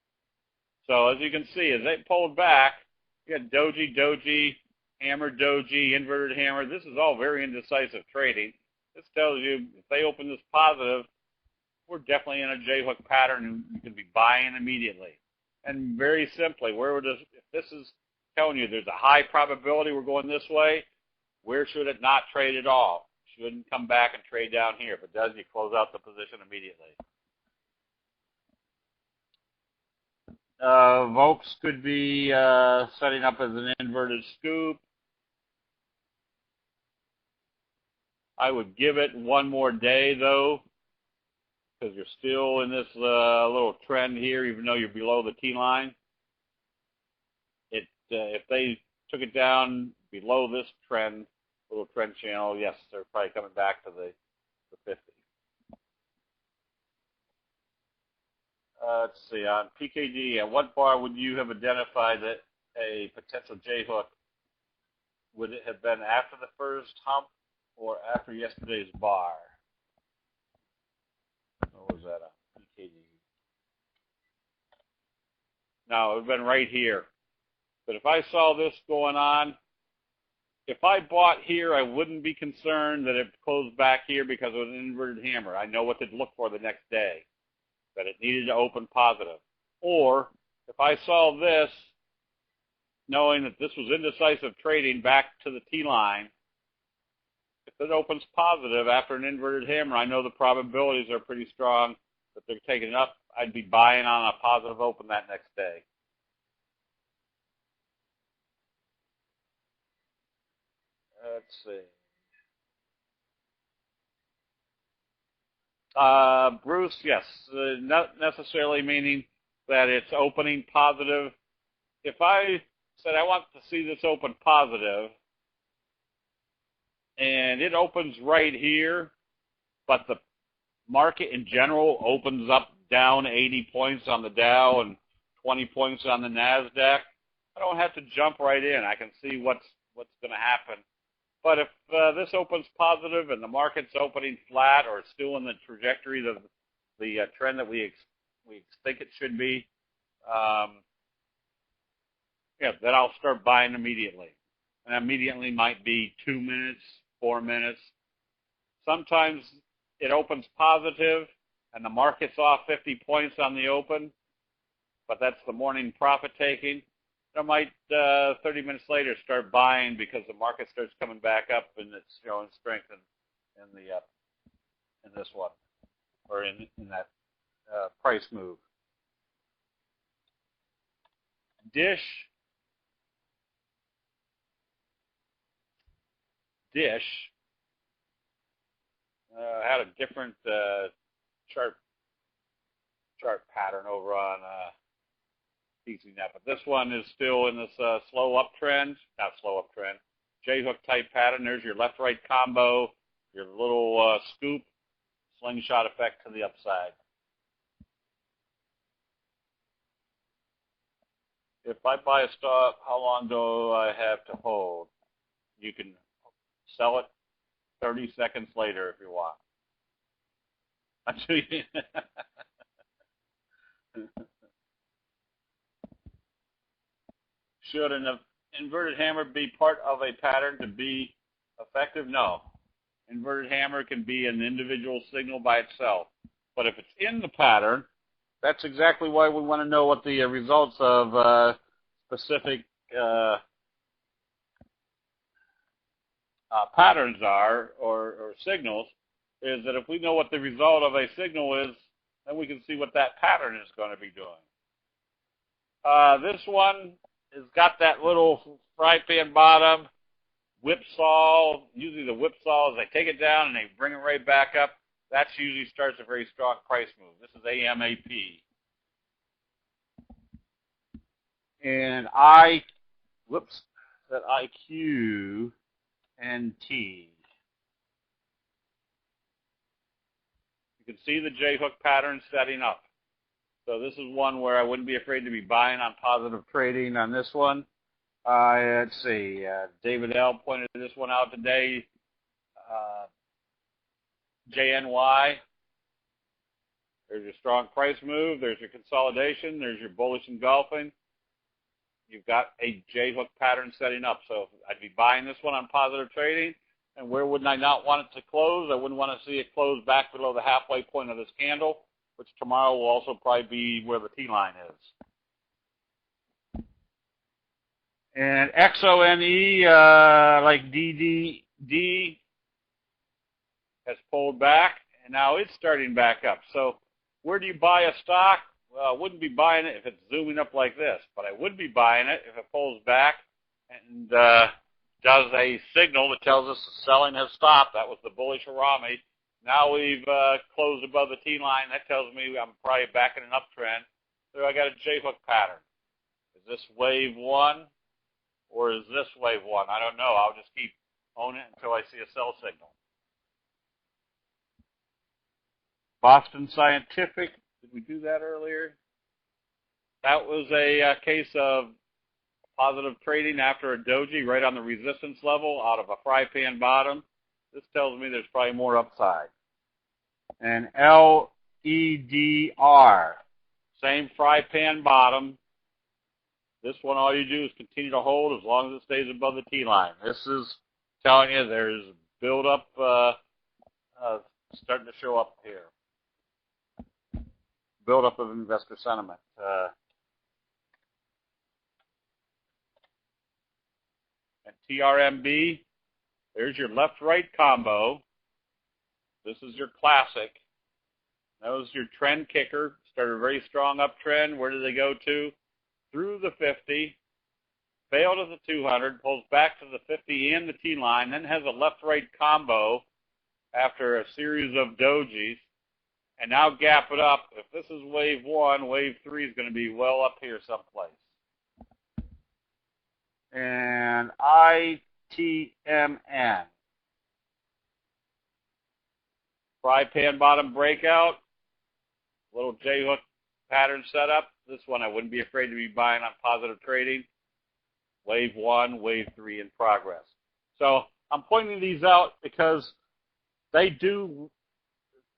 So as you can see, as they pulled back, you had doji, doji, hammer, doji, inverted hammer. This is all very indecisive trading. This tells you if they open this positive, we're definitely in a J-hook pattern and you can be buying immediately. And very simply, if this is telling you there's a high probability we're going this way, where should it not trade at all? Shouldn't come back and trade down here. If it does, you close out the position immediately. Vokes could be setting up as an inverted scoop. I would give it one more day, though, because you're still in this little trend here, even though you're below the T-line. If they took it down below this trend, little trend channel, yes, they're probably coming back to the 50. Let's see, on PKD, at what bar would you have identified that a potential J-hook? Would it have been after the first hump or after yesterday's bar? What was that on PKD? No, it would have been right here. But if I saw this going on, if I bought here, I wouldn't be concerned that it closed back here because of an inverted hammer. I know what to look for the next day, that it needed to open positive. Or if I saw this, knowing that this was indecisive trading back to the T-line, if it opens positive after an inverted hammer, I know the probabilities are pretty strong that they're taking it up. I'd be buying on a positive open that next day. Let's see. Bruce, yes, not necessarily meaning that it's opening positive. If I said I want to see this open positive, and it opens right here, but the market in general opens up down 80 points on the Dow and 20 points on the NASDAQ, I don't have to jump right in. I can see what's going to happen. But if this opens positive and the market's opening flat or still in the trajectory of the trend that we think it should be, then I'll start buying immediately. And immediately might be 2 minutes, 4 minutes. Sometimes it opens positive and the market's off 50 points on the open, but that's the morning profit taking. I might 30 minutes later start buying because the market starts coming back up and it's showing strength in this one, or in that price move. Dish had a different chart pattern over on PCNet, but this one is still in this slow uptrend, not slow uptrend, J-hook type pattern. There's your left-right combo, your little scoop, slingshot effect to the upside. If I buy a stock, how long do I have to hold? You can sell it 30 seconds later if you want. Should an inverted hammer be part of a pattern to be effective? No. Inverted hammer can be an individual signal by itself. But if it's in the pattern, that's exactly why we want to know what the results of specific patterns are or signals, is that if we know what the result of a signal is, then we can see what that pattern is going to be doing. This one has got that little fry pan bottom, whipsaw. Usually the whipsaws, they take it down and they bring it right back up. That usually starts a very strong price move. This is AMAP. And IQ and T. You can see the J-hook pattern setting up. So this is one where I wouldn't be afraid to be buying on positive trading on this one. Let's see. David L. pointed this one out today. JNY. There's your strong price move. There's your consolidation. There's your bullish engulfing. You've got a J-hook pattern setting up. So I'd be buying this one on positive trading. And where wouldn't I not want it to close? I wouldn't want to see it close back below the halfway point of this candle, which tomorrow will also probably be where the T-line is. And XONE, like DDD, has pulled back, and now it's starting back up. So where do you buy a stock? Well, I wouldn't be buying it if it's zooming up like this, but I would be buying it if it pulls back and does a signal that tells us the selling has stopped. That was the bullish Harami. Now we've closed above the T-line. That tells me I'm probably back in an uptrend. So I got a J-hook pattern. Is this wave one or is this wave one? I don't know. I'll just keep owning it until I see a sell signal. Boston Scientific, did we do that earlier? That was a case of positive trading after a doji right on the resistance level out of a fry pan bottom. This tells me there's probably more upside. And LEDR, same fry pan bottom, This one, all you do is continue to hold as long as it stays above the T line. This is telling you there's build up starting to show up here. Build up of investor sentiment. And TRMB, there's your left-right combo. This is your classic. That was your trend kicker. Started a very strong uptrend. Where did they go to? Through the 50. Failed at the 200. Pulls back to the 50 and the T line. Then has a left-right combo after a series of dojis. And now gap it up. If this is wave 1, wave 3 is going to be well up here someplace. And ITMN. Fry pan bottom breakout. Little J-hook pattern setup. This one I wouldn't be afraid to be buying on positive trading. Wave 1, wave 3 in progress. So I'm pointing these out because they do,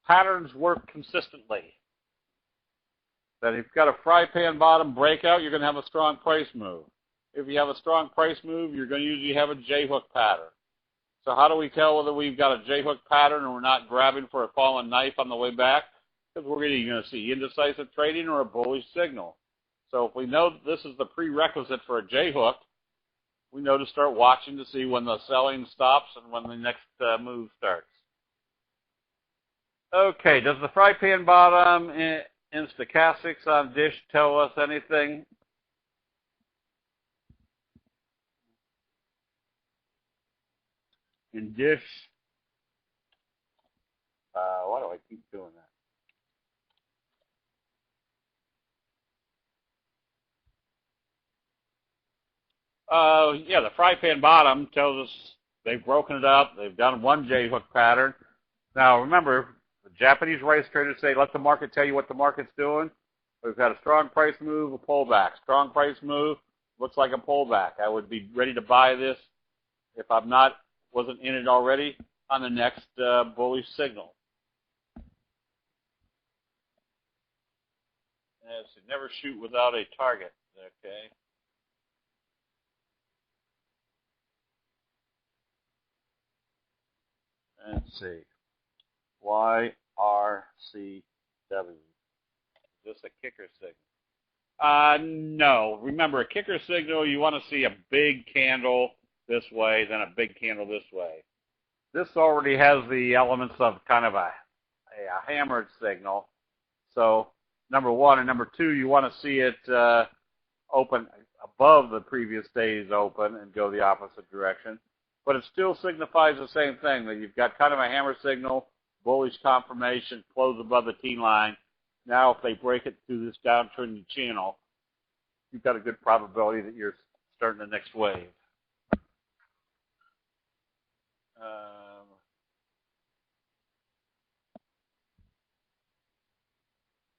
patterns work consistently. That if you've got a fry pan bottom breakout, you're going to have a strong price move. If you have a strong price move, you're going to usually have a J-hook pattern. So how do we tell whether we've got a J-hook pattern and we're not grabbing for a fallen knife on the way back? Because we're either going to see indecisive trading or a bullish signal. So if we know that this is the prerequisite for a J-hook, we know to start watching to see when the selling stops and when the next move starts. Okay, does the fry pan bottom in stochastics on Dish tell us anything? In Dish, why do I keep doing that? Yeah, the fry pan bottom tells us they've broken it up. They've done one J-hook pattern. Now, remember, the Japanese rice traders say, let the market tell you what the market's doing. We've got a strong price move, a pullback. Strong price move, looks like a pullback. I would be ready to buy this if I'm not, wasn't in it already on the next bullish signal. And so never shoot without a target, okay? Let's see. YRCW. Is this a kicker signal? No. Remember, a kicker signal, you want to see a big candle this way, then a big candle this way. This already has the elements of kind of a hammered signal. So, number one, and number two, you want to see it open above the previous day's open and go the opposite direction. But it still signifies the same thing, that you've got kind of a hammer signal, bullish confirmation, close above the T line. Now, if they break it through this downtrending channel, you've got a good probability that you're starting the next wave.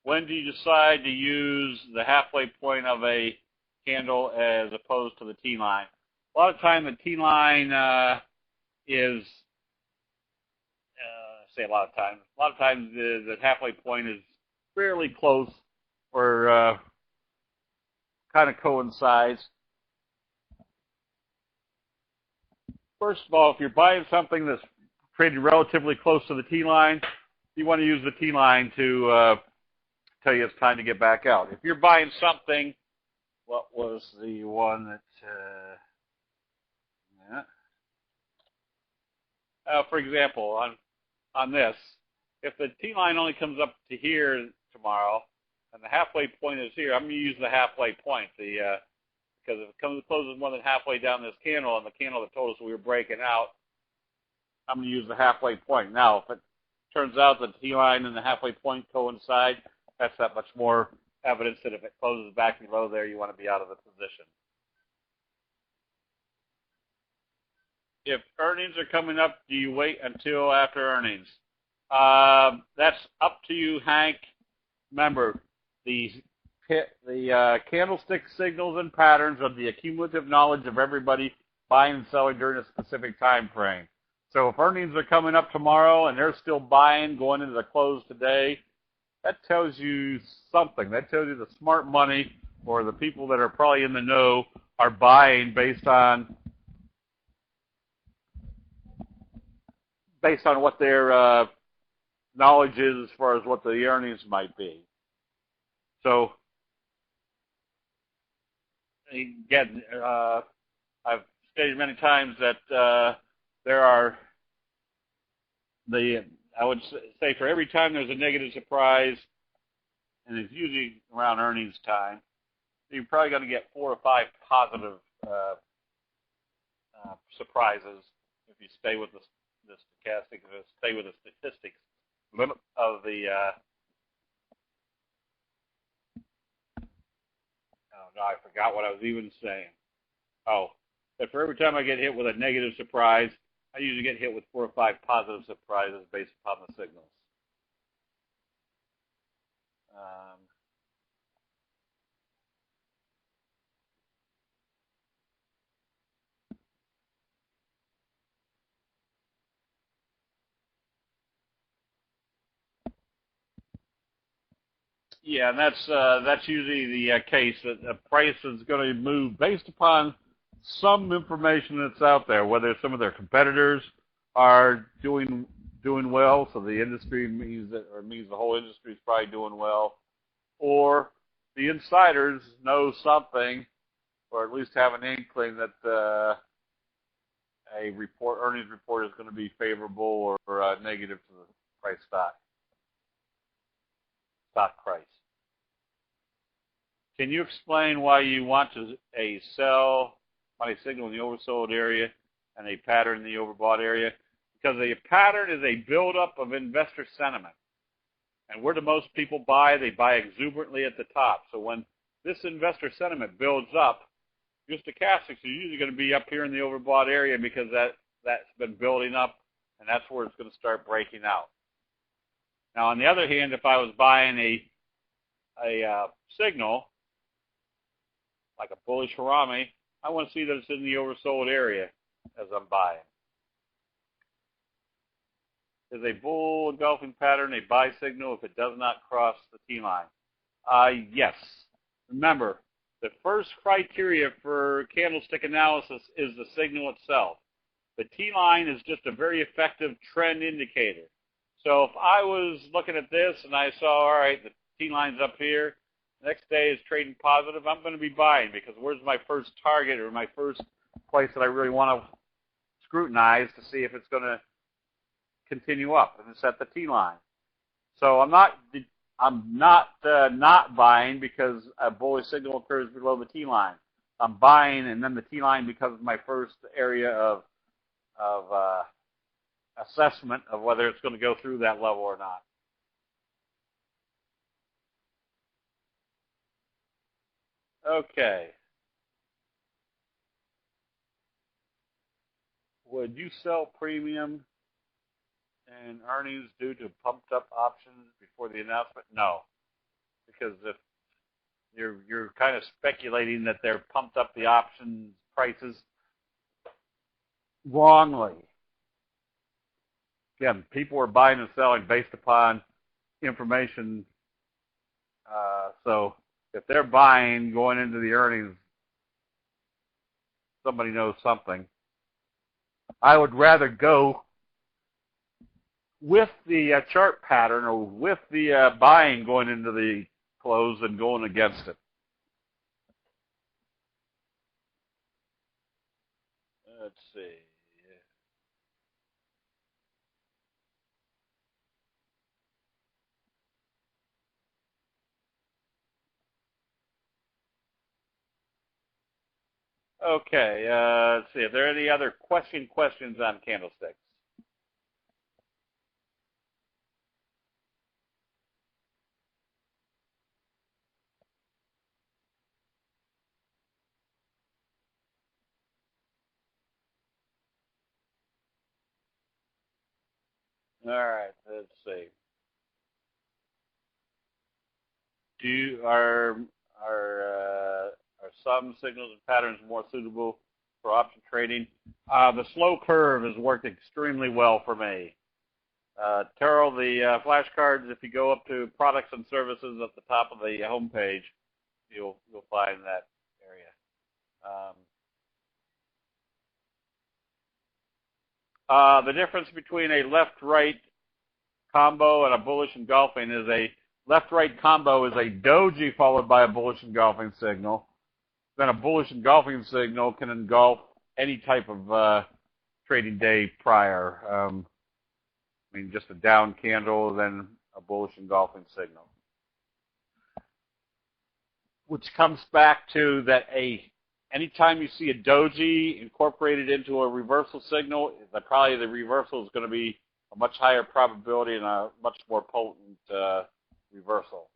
When do you decide to use the halfway point of a candle as opposed to the T line? A lot of time the T line is, say a lot of times the halfway point is fairly close or kind of coincides. First of all, if you're buying something that's trading relatively close to the T line, you want to use the T line to tell you it's time to get back out. If you're buying something, what was the one that, for example, on this, if the T line only comes up to here tomorrow, and the halfway point is here, I'm going to use the halfway point. Because if it closes more than halfway down this candle, and the candle that told us we were breaking out, I'm going to use the halfway point. Now, if it turns out that the T line and the halfway point coincide, that's that much more evidence that if it closes back below there, you want to be out of the position. If earnings are coming up, do you wait until after earnings? That's up to you, Hank. Remember, the candlestick signals and patterns are the accumulative knowledge of everybody buying and selling during a specific time frame. So if earnings are coming up tomorrow and they're still buying going into the close today, that tells you something. That tells you the smart money or the people that are probably in the know are buying based on what their knowledge is as far as what the earnings might be. So again, I've stated many times that there are I would say for every time there's a negative surprise, and it's usually around earnings time, you're probably going to get 4 or 5 positive surprises if you stay with the stochastics, if you stay with the statistics of the. Oh no, I forgot what I was even saying. Oh, that for every time I get hit with a negative surprise, I usually get hit with 4 or 5 positive surprises based upon the signals. Yeah, and that's usually the case, that the price is going to move based upon some information that's out there, whether some of their competitors are doing well, so the industry means the whole industry is probably doing well, or the insiders know something, or at least have an inkling that earnings report is going to be favorable or negative to the stock price. Can you explain why you want to sell money signal in the oversold area and a pattern in the overbought area? Because a pattern is a buildup of investor sentiment. And where do most people buy? They buy exuberantly at the top. So when this investor sentiment builds up, your stochastics are usually going to be up here in the overbought area because that's been building up, and that's where it's going to start breaking out. Now, on the other hand, if I was buying a signal, like a bullish Harami, I want to see that it's in the oversold area as I'm buying. Is a bull engulfing pattern a buy signal if it does not cross the T-line? Yes. Remember, the first criteria for candlestick analysis is the signal itself. The T-line is just a very effective trend indicator. So if I was looking at this and I saw, all right, the T-line's up here, the next day is trading positive, I'm going to be buying, because where's my first target or my first place that I really want to scrutinize to see if it's going to continue up, and it's at the T-line. So I'm not buying because a bullish signal occurs below the T-line. I'm buying, and then the T-line becomes my first area of assessment of whether it's going to go through that level or not. Okay. Would you sell premium and earnings due to pumped up options before the announcement? No, because if you're kind of speculating that they're pumped up the options prices wrongly. Again, people are buying and selling based upon information. So if they're buying going into the earnings, somebody knows something. I would rather go with the chart pattern or with the buying going into the close than going against it. Let's see. Okay, let's see. Are there any other questions on candlesticks? All right, let's see. Are some signals and patterns more suitable for option trading? The slow curve has worked extremely well for me. Terrell, the flashcards, if you go up to products and services at the top of the homepage, you'll find that area. The difference between a left-right combo and a bullish engulfing is a left-right combo is a doji followed by a bullish engulfing signal. Then a bullish engulfing signal can engulf any type of trading day prior. I mean, just a down candle, then a bullish engulfing signal. Which comes back to that anytime you see a doji incorporated into a reversal signal, probably the reversal is going to be a much higher probability and a much more potent reversal.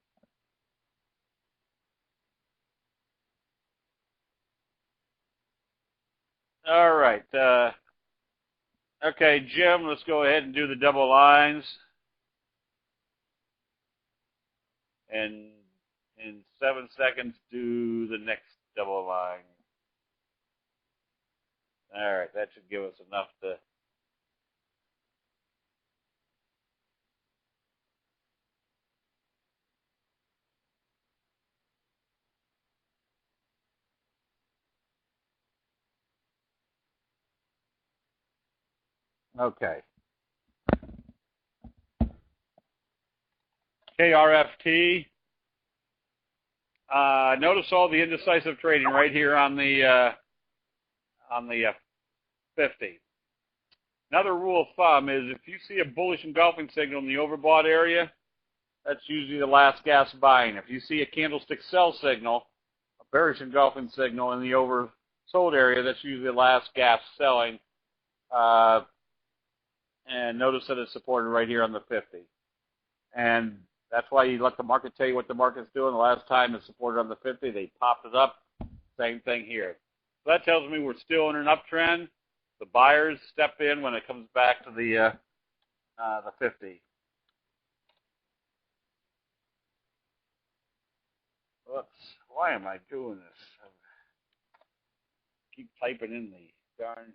All right. Okay, Jim, let's go ahead and do the double lines. And in 7 seconds, do the next double line. All right, that should give us enough to... Okay. KRFT. Notice all the indecisive trading right here on the 50. Another rule of thumb is if you see a bullish engulfing signal in the overbought area, that's usually the last gas buying. If you see a candlestick sell signal, a bearish engulfing signal in the oversold area, that's usually the last gas selling. And notice that it's supported right here on the 50. And that's why you let the market tell you what the market's doing. The last time it's supported on the 50, they popped it up. Same thing here. So that tells me we're still in an uptrend. The buyers step in when it comes back to the 50. Whoops. Why am I doing this? I keep typing in the darn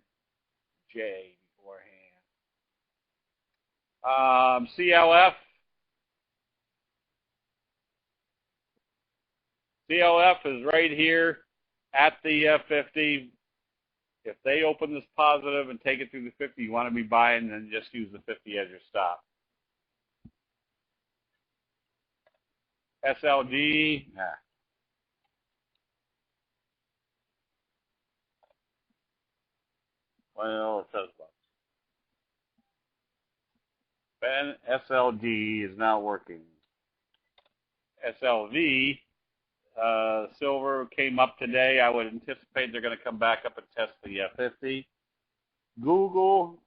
J beforehand. CLF. CLF is right here at the 50. If they open this positive and take it through the 50, you want to be buying, then just use the 50 as your stop. SLD, nah. Well, it says bucks. SLD is not working. SLV, silver came up today. I would anticipate they're going to come back up and test the 50. Google,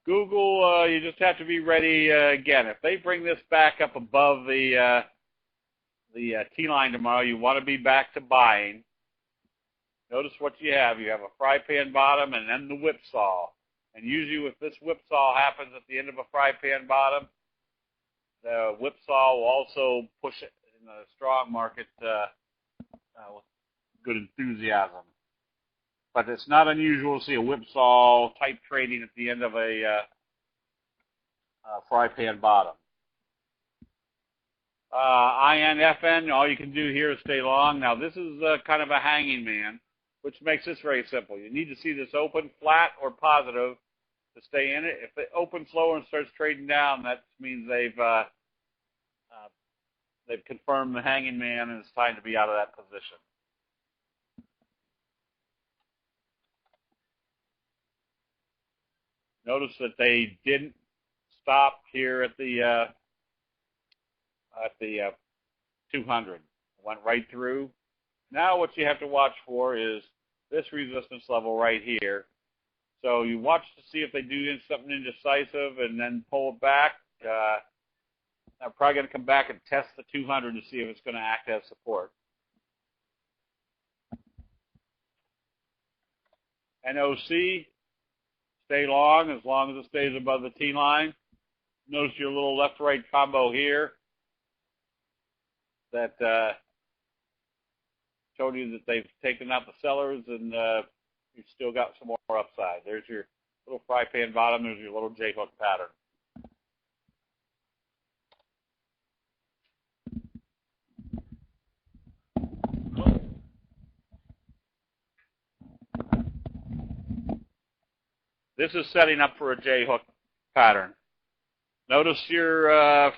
you just have to be ready. Again, if they bring this back up above the T-line tomorrow, you want to be back to buying. Notice what you have. You have a fry pan bottom and then the whipsaw. And usually if this whipsaw happens at the end of a fry pan bottom, the whipsaw will also push it in a strong market with good enthusiasm. But it's not unusual to see a whipsaw type trading at the end of a fry pan bottom. INFN, all you can do here is stay long. Now this is kind of a hanging man, which makes this very simple. You need to see this open flat or positive to stay in it. If it opens lower and starts trading down, that means they've confirmed the hanging man and it's time to be out of that position. Notice that they didn't stop here at the 200. Went right through. Now what you have to watch for is this resistance level right here. So you watch to see if they do something indecisive and then pull it back. I'm probably going to come back and test the 200 to see if it's going to act as support. NOC, stay long as it stays above the T line. Notice your little left-right combo here that showed you that they've taken out the sellers and you've still got some more upside. There's your little fry pan bottom. There's your little J-hook pattern. This is setting up for a J-hook pattern. Notice your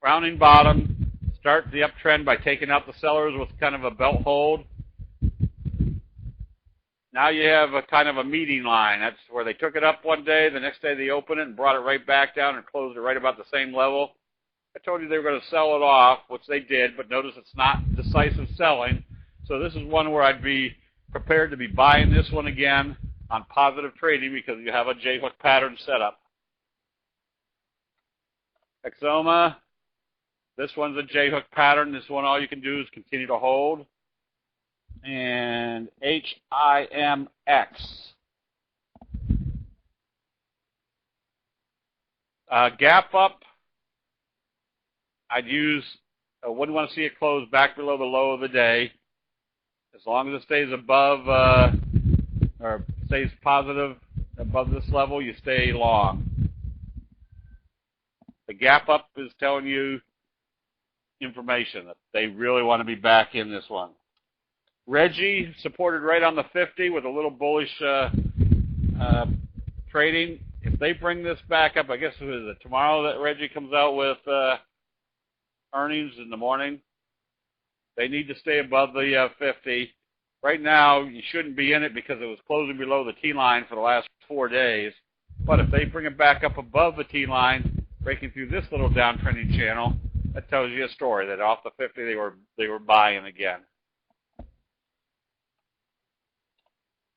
rounding bottom. Start the uptrend by taking out the sellers with kind of a belt hold. Now you have a kind of a meeting line. That's where they took it up one day, the next day they opened it and brought it right back down and closed it right about the same level. I told you they were going to sell it off, which they did, but notice it's not decisive selling. So this is one where I'd be prepared to be buying this one again on positive trading because you have a J-hook pattern set up. Exoma, this one's a J-hook pattern. This one all you can do is continue to hold. And HIMX. Gap up, I wouldn't want to see it close back below the low of the day. As long as it stays above, or stays positive above this level, you stay long. The gap up is telling you information that they really want to be back in this one. Reggie supported right on the 50 with a little bullish trading. If they bring this back up, I guess it is tomorrow that Reggie comes out with earnings in the morning. They need to stay above the 50. Right now, you shouldn't be in it because it was closing below the T-line for the last 4 days. But if they bring it back up above the T-line, breaking through this little downtrending channel, that tells you a story that off the 50 they were buying again.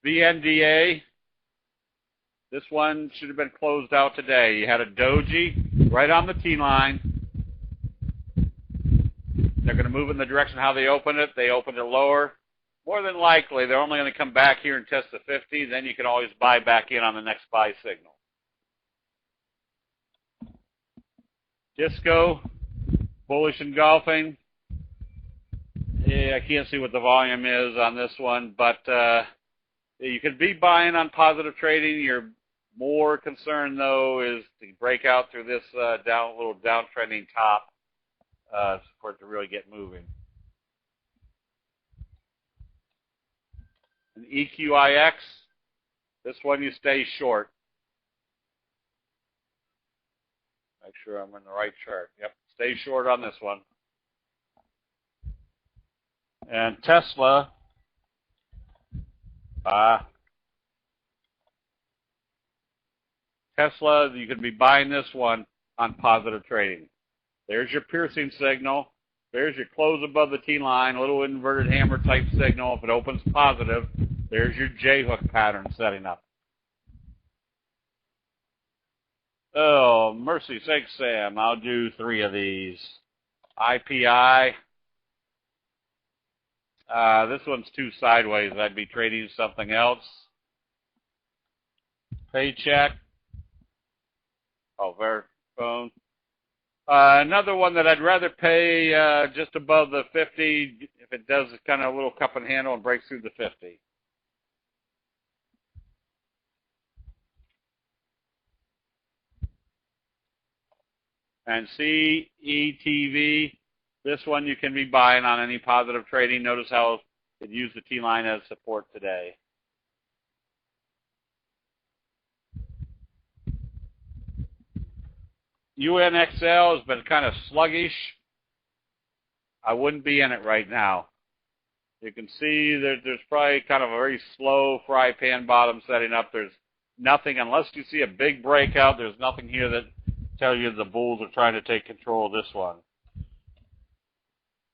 VNDA, this one should have been closed out today. You had a doji right on the T-line. They're going to move in the direction how they opened it. They opened it lower. More than likely, they're only going to come back here and test the 50. Then you can always buy back in on the next buy signal. Disco, bullish engulfing. Yeah, I can't see what the volume is on this one, but you could be buying on positive trading. Your more concern, though, is to break out through this little downtrending top for it to really get moving. And EQIX, this one you stay short. Make sure I'm in the right chart. Yep, stay short on this one. And Tesla, you could be buying this one on positive trading. There's your piercing signal. There's your close above the T-line, a little inverted hammer type signal. If it opens positive, there's your J-hook pattern setting up. Oh, mercy sakes, Sam. I'll do 3 of these. IPI. This one's too sideways. I'd be trading something else. Paycheck. Oh, Verifone. Another one that I'd rather pay just above the 50 if it does kind of a little cup and handle and breaks through the 50. And CETV, this one you can be buying on any positive trading. Notice how it used the T-line as support today. UNXL has been kind of sluggish. I wouldn't be in it right now. You can see that there's probably kind of a very slow fry pan bottom setting up. There's nothing, unless you see a big breakout, there's nothing here that tells you the bulls are trying to take control of this one.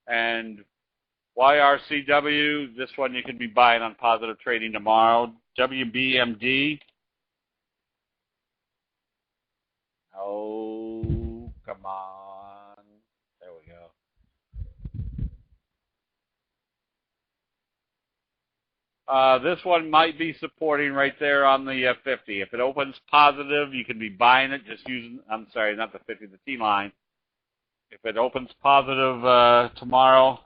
And YRCW, this one you can be buying on positive trading tomorrow. WBMD. Oh, come on. There we go. This one might be supporting right there on the 50. If it opens positive, you can be buying it just using, I'm sorry, not the 50, the T-line. If it opens positive tomorrow,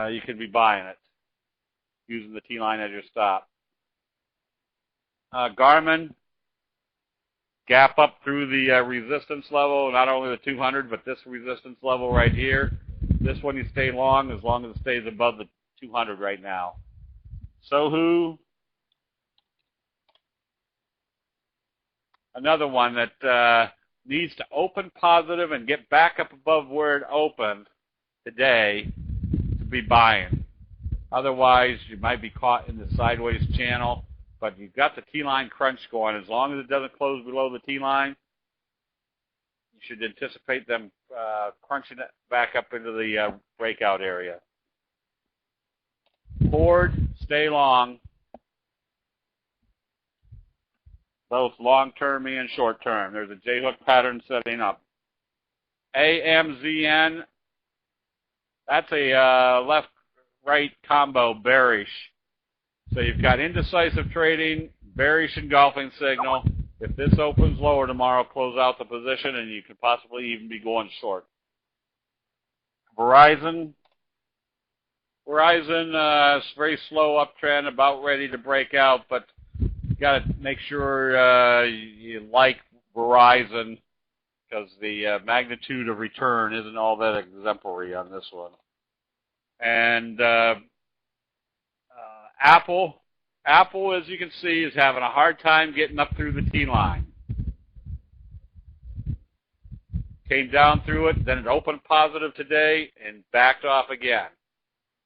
you can be buying it using the T-line as your stop. Garmin. Gap up through the resistance level, not only the 200, but this resistance level right here. This one you stay long as it stays above the 200 right now. Sohu. another one that needs to open positive and get back up above where it opened today to be buying. Otherwise, you might be caught in the sideways channel, but you've got the T-line crunch going. As long as it doesn't close below the T-line, you should anticipate them crunching it back up into the breakout area. Ford, stay long, both long-term and short-term. There's a J-hook pattern setting up. AMZN, that's a left-right combo bearish. So you've got indecisive trading, bearish engulfing signal. If this opens lower tomorrow, close out the position, and you could possibly even be going short. Verizon is very slow uptrend, about ready to break out, but you got to make sure you like Verizon because the magnitude of return isn't all that exemplary on this one. And Apple, as you can see, is having a hard time getting up through the T-line. Came down through it, then it opened positive today and backed off again,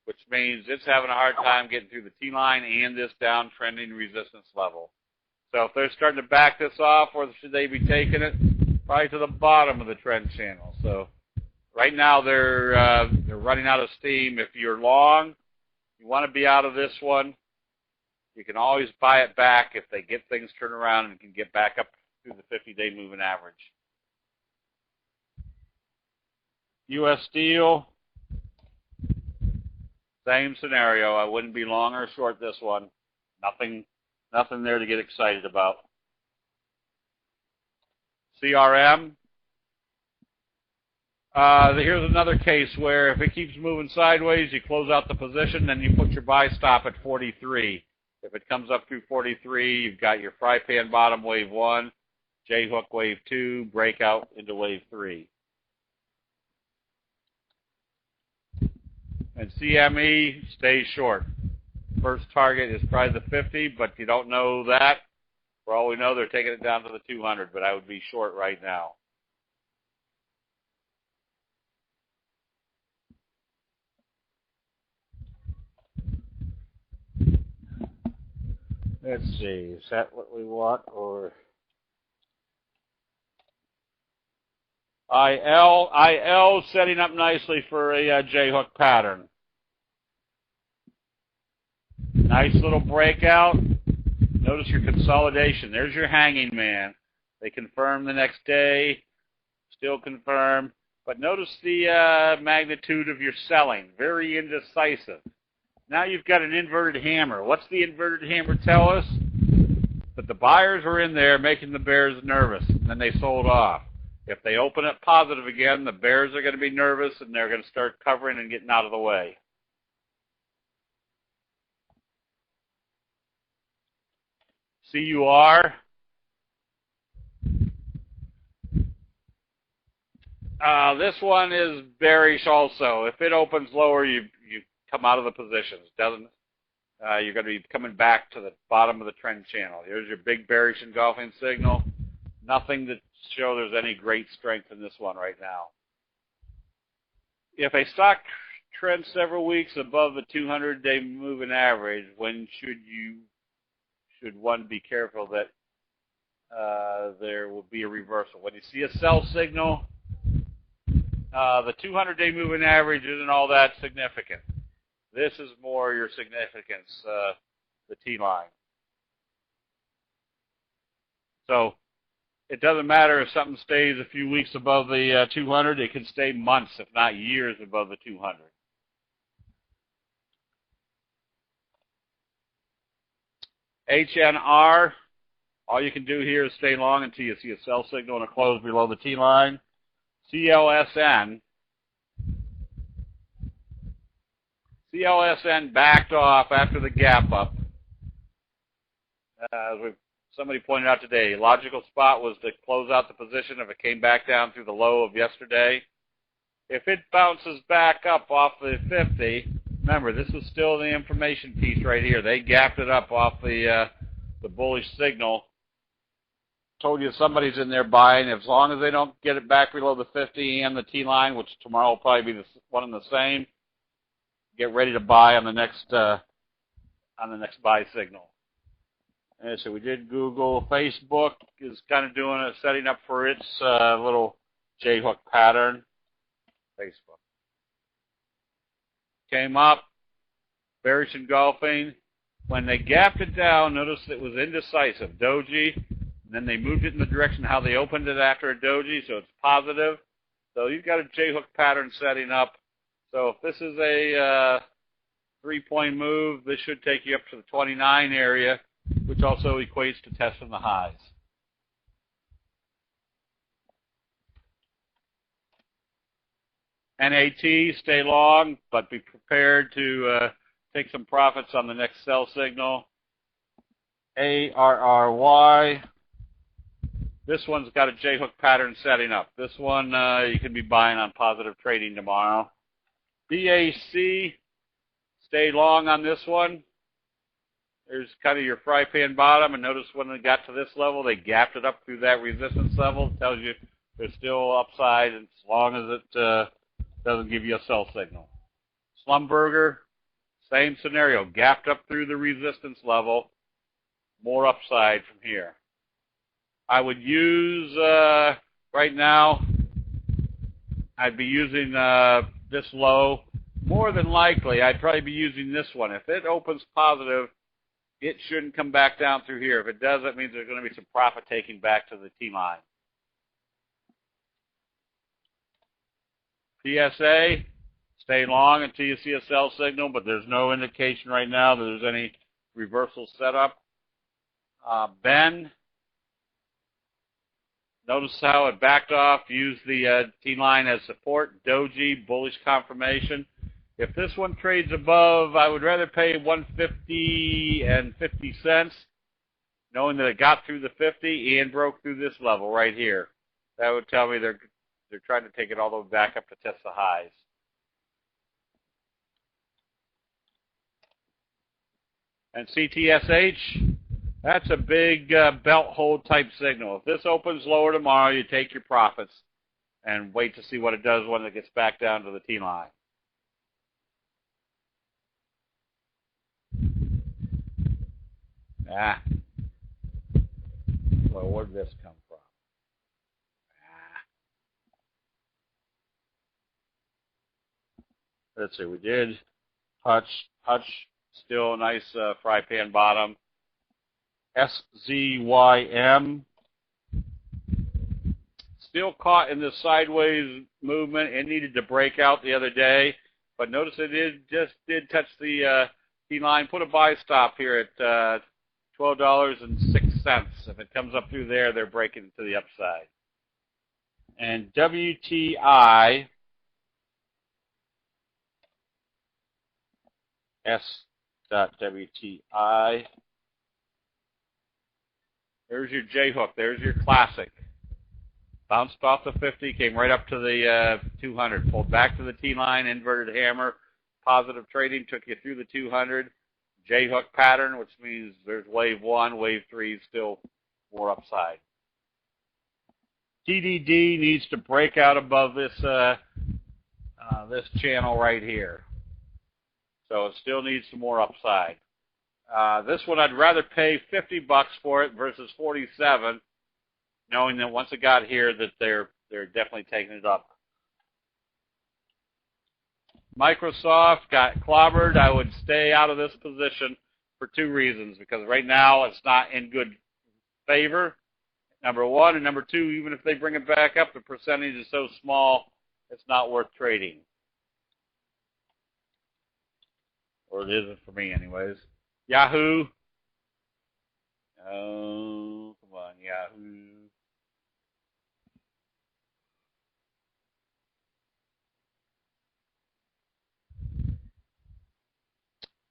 which means it's having a hard time getting through the T-line and this downtrending resistance level. So if they're starting to back this off, or should they be taking it probably to the bottom of the trend channel? So right now they're running out of steam. If you're long, you want to be out of this one. You can always buy it back if they get things turned around and can get back up through the 50-day moving average. U.S. Steel, same scenario. I wouldn't be long or short this one. Nothing there to get excited about. CRM. Here's another case where if it keeps moving sideways, you close out the position, then you put your buy stop at 43. If it comes up through 43, you've got your fry pan bottom wave 1, J-hook wave 2, breakout into wave 3. And CME stays short. First target is probably the 50, but you don't know that. For all we know, they're taking it down to the 200, but I would be short right now. Let's see, is that what we want, or IL setting up nicely for a J-hook pattern. Nice little breakout. Notice your consolidation. There's your hanging man. They confirm the next day, still confirm, but notice the magnitude of your selling. Very indecisive. Now you've got an inverted hammer. What's the inverted hammer tell us? That the buyers were in there making the bears nervous, and then they sold off. If they open up positive again, the bears are going to be nervous, and they're going to start covering and getting out of the way. CUR. This one is bearish also. If it opens lower, you come out of the positions. Doesn't you're going to be coming back to the bottom of the trend channel. Here's your big bearish engulfing signal. Nothing to show there's any great strength in this one right now. If a stock trends several weeks above the 200-day moving average, when should one be careful that there will be a reversal? When you see a sell signal, the 200-day moving average isn't all that significant. This is more your significance, the T-line. So it doesn't matter if something stays a few weeks above the 200. It can stay months, if not years, above the 200. HNR, all you can do here is stay long until you see a sell signal and a close below the T-line. CLSN backed off after the gap up. Somebody pointed out today, logical spot was to close out the position if it came back down through the low of yesterday. If it bounces back up off the 50, remember, this is still the information piece right here. They gapped it up off the bullish signal. told you somebody's in there buying. As long as they don't get it back below the 50 and the T line, which tomorrow will probably be one and the same, get ready to buy on the next buy signal. And so we did Google. Facebook is kind of doing it, setting up for its little J-hook pattern. Facebook came up, bearish engulfing. When they gapped it down, notice it was indecisive, doji. And then they moved it in the direction how they opened it after a doji, so it's positive. So you've got a J-hook pattern setting up. So if this is a 3-point move, this should take you up to the 29 area, which also equates to testing the highs. NAT, stay long, but be prepared to take some profits on the next sell signal. ARRY. This one's got a J-hook pattern setting up. This one you can be buying on positive trading tomorrow. BAC, stay long on this one. There's kind of your fry pan bottom, and notice when it got to this level, they gapped it up through that resistance level. It tells you there's still upside as long as it doesn't give you a sell signal. Schlumberger, same scenario, gapped up through the resistance level, more upside from here. I would use, right now, I'd be using this low. More than likely, I'd probably be using this one. If it opens positive, it shouldn't come back down through here. If it does, that means there's going to be some profit taking back to the T-line. PSA, stay long until you see a sell signal, but there's no indication right now that there's any reversal set up. Ben, notice how it backed off, used the T-line as support. Doji, bullish confirmation. If this one trades above, I would rather pay $150 and 50 cents, knowing that it got through the 50 and broke through this level right here. That would tell me they're trying to take it all the way back up to test the highs. And CTSH, that's a big belt hold type signal. If this opens lower tomorrow, you take your profits and wait to see what it does when it gets back down to the T-line. Well, where did this come from? Let's see, we did Hutch, still a nice fry pan bottom. SZYM, still caught in this sideways movement. It needed to break out the other day, but notice it did touch the T-line. Put a buy stop here at $12.06. If it comes up through there, they're breaking to the upside. And WTI, S.WTI. There's your J-hook. There's your classic. Bounced off the 50, came right up to the 200. Pulled back to the T-line, inverted hammer. Positive trading took you through the 200. J-hook pattern, which means there's wave 1, wave 3, still more upside. TDD needs to break out above this this channel right here. So it still needs some more upside. This one I'd rather pay $50 for it versus 47, knowing that once it got here that they're definitely taking it up. Microsoft got clobbered. I would stay out of this position for 2 reasons. Because right now it's not in good favor, number 1. And number 2, even if they bring it back up, the percentage is so small, it's not worth trading. Or it isn't for me anyways. Yahoo. Oh, come on, Yahoo.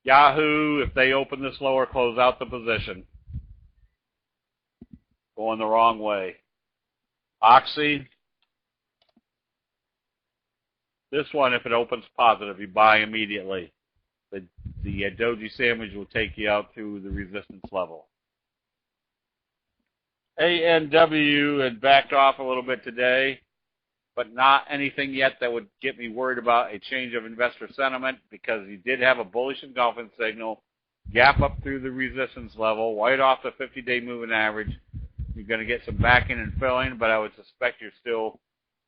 Yahoo, if they open this lower, close out the position. Going the wrong way. Oxy. This one, if it opens positive, you buy immediately. The doji sandwich will take you out through the resistance level. ANW had backed off a little bit today, but not anything yet that would get me worried about a change of investor sentiment, because you did have a bullish engulfing signal, gap up through the resistance level, white off the 50-day moving average. You're going to get some backing and filling, but I would suspect you're still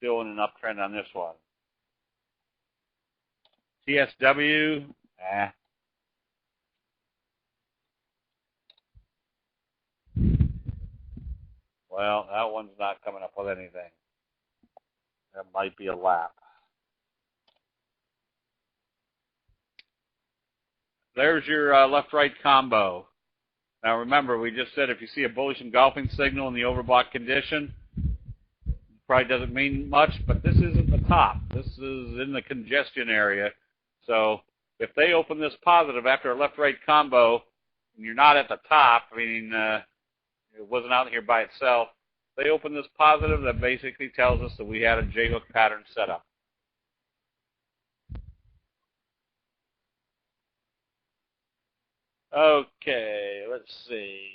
in an uptrend on this one. TSW, well, that one's not coming up with anything. That might be a lap. There's your left-right combo. Now remember, we just said if you see a bullish engulfing signal in the overbought condition, probably doesn't mean much, but this isn't the top. This is in the congestion area. So if they open this positive after a left-right combo, and you're not at the top, meaning it wasn't out here by itself, they open this positive, that basically tells us that we had a J-hook pattern set up. Okay, let's see.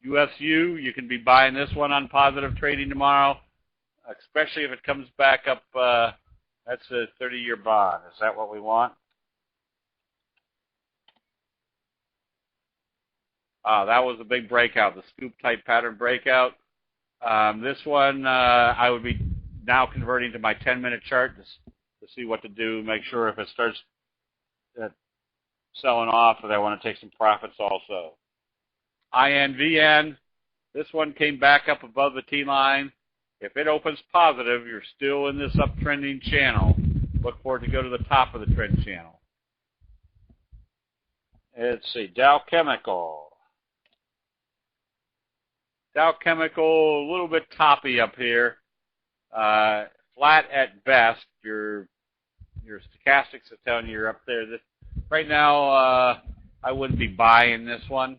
USU, you can be buying this one on positive trading tomorrow, especially if it comes back up. That's a 30-year bond. Is that what we want? That was a big breakout, the scoop type pattern breakout. This one, I would be now converting to my 10-minute chart to see what to do, make sure if it starts selling off, that I want to take some profits also. INVN, this one came back up above the T-line. If it opens positive, you're still in this uptrending channel. Look for it to go to the top of the trend channel. Let's see, Dow Chemical. Dow Chemical, a little bit toppy up here. Flat at best. Your stochastics are telling you you're up there. Right now, I wouldn't be buying this one.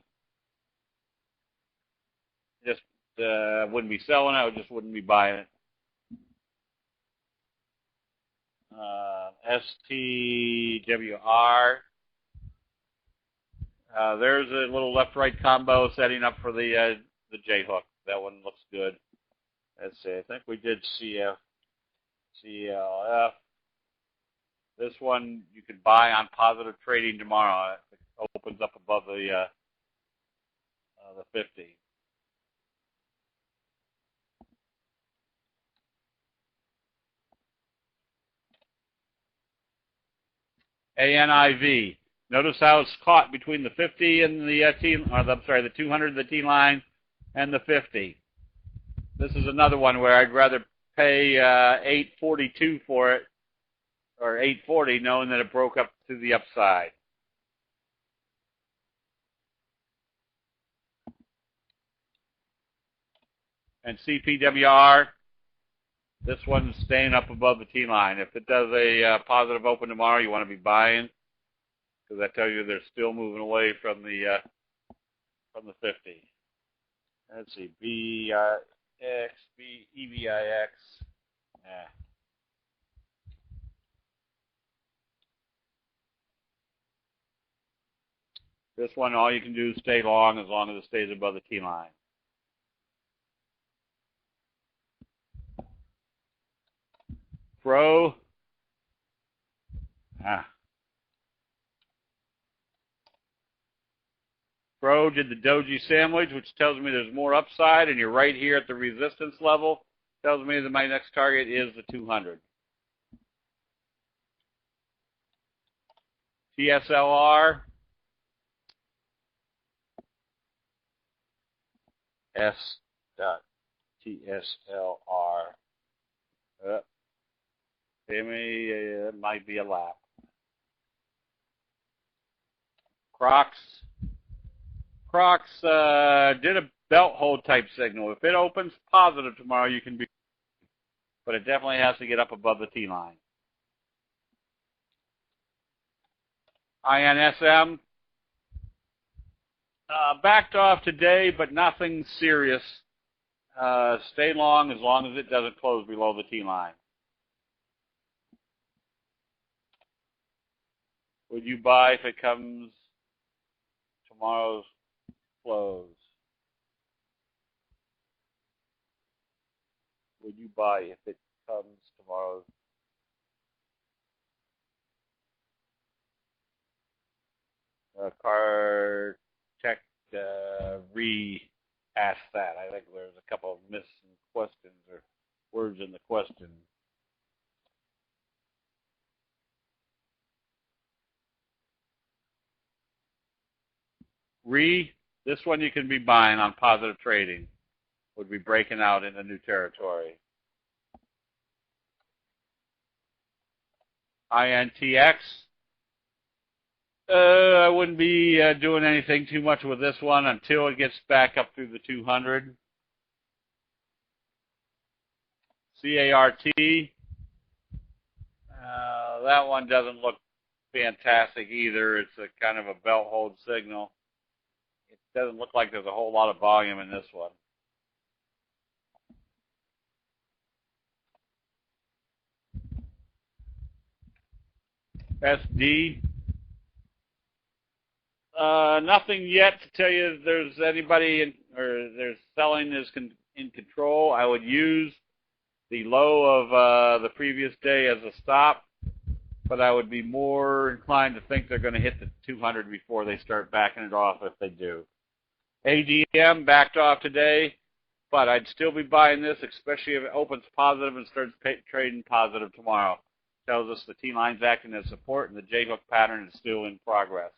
Just wouldn't be selling it. I just wouldn't be buying it. STWR. There's a little left-right combo setting up for the J-hook. That one looks good. Let's see. I think we did CLF. This one you could buy on positive trading tomorrow. It opens up above the 50. ANIV. Notice how it's caught between the 50 and the the 200, the T line, and the 50. This is another one where I'd rather pay $8.42 for it, or $8.40, knowing that it broke up to the upside. And CPWR, this one's staying up above the T line. If it does a positive open tomorrow, you want to be buying, because that tells you they're still moving away from the 50. Let's see, EVIX. This one, all you can do is stay long as it stays above the T line. Pro. Pro did the doji sandwich, which tells me there's more upside, and you're right here at the resistance level. Tells me that my next target is the 200. TSLR. S.TSLR. It might be a lap. Crocs did a belt hold type signal. If it opens positive tomorrow, you can be, but it definitely has to get up above the T line. INSM backed off today, but nothing serious. Stay long as it doesn't close below the T line. Would you buy if it comes tomorrow's close. Would you buy if it comes tomorrow? Car Tech re-asked that. I think there's a couple of missing questions or words in the question. This one you can be buying on positive trading. Would be breaking out into new territory. INTX. I wouldn't be doing anything too much with this one until it gets back up through the 200. CART. That one doesn't look fantastic either. It's a kind of a belt hold signal. It doesn't look like there's a whole lot of volume in this one. SD. Nothing yet to tell you there's anybody there's selling is in control. I would use the low of the previous day as a stop, but I would be more inclined to think they're going to hit the 200 before they start backing it off if they do. ADM backed off today, but I'd still be buying this, especially if it opens positive and starts trading positive tomorrow. Tells us the T-line's acting as support and the J-hook pattern is still in progress.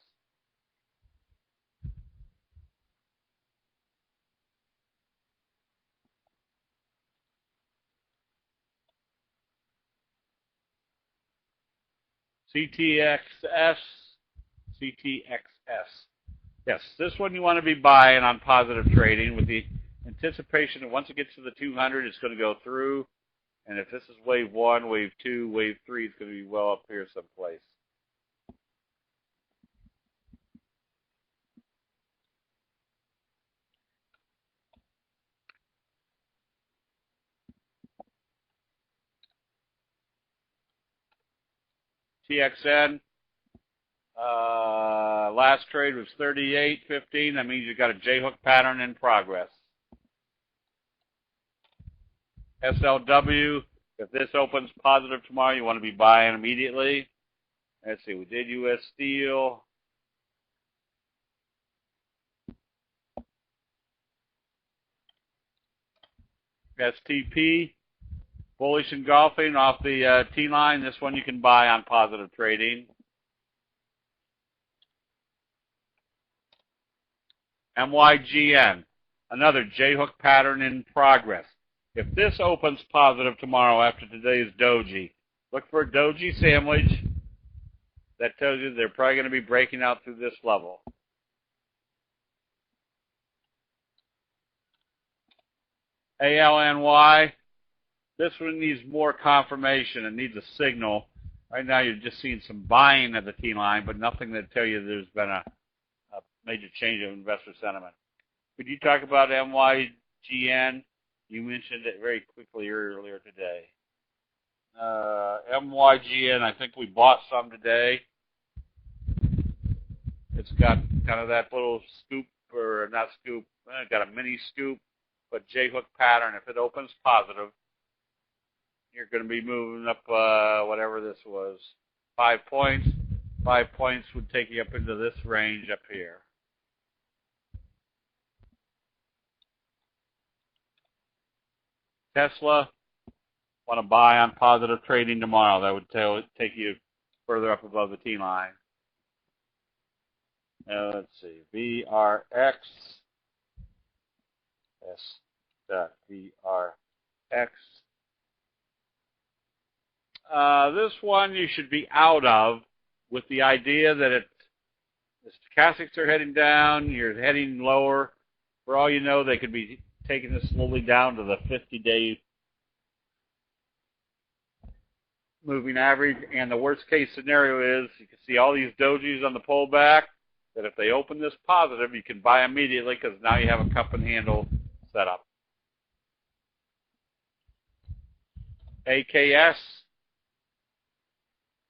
CTXS. Yes, this one you want to be buying on positive trading with the anticipation that once it gets to the 200, it's going to go through. And if this is wave 1, wave 2, wave 3, it's going to be well up here someplace. TXN, last trade was 38.15. That means you've got a J-hook pattern in progress. SLW, if this opens positive tomorrow, you want to be buying immediately. Let's see, we did US Steel. STP, bullish engulfing off the T-line. This one you can buy on positive trading. MYGN, another J-hook pattern in progress. If this opens positive tomorrow after today's doji, look for a doji sandwich. That tells you they're probably going to be breaking out through this level. ALNY, this one needs more confirmation. It needs a signal. Right now you're just seeing some buying of the T-line, but nothing that tell you there's been a major change of investor sentiment. Could you talk about MYGN? You mentioned it very quickly earlier today. MYGN, I think we bought some today. It's got kind of that little scoop, or not scoop, got a mini scoop, but J-hook pattern. If it opens positive, you're going to be moving up whatever this was, 5 points. 5 points would take you up into this range up here. Tesla, want to buy on positive trading tomorrow. That would take you further up above the T-line. Let's see, VRX. S.VRX. This one you should be out of with the idea that the stochastics are heading down, you're heading lower. For all you know, they could be taking this slowly down to the 50-day moving average. And the worst case scenario is you can see all these dojis on the pullback, that if they open this positive, you can buy immediately because now you have a cup and handle set up. AKS,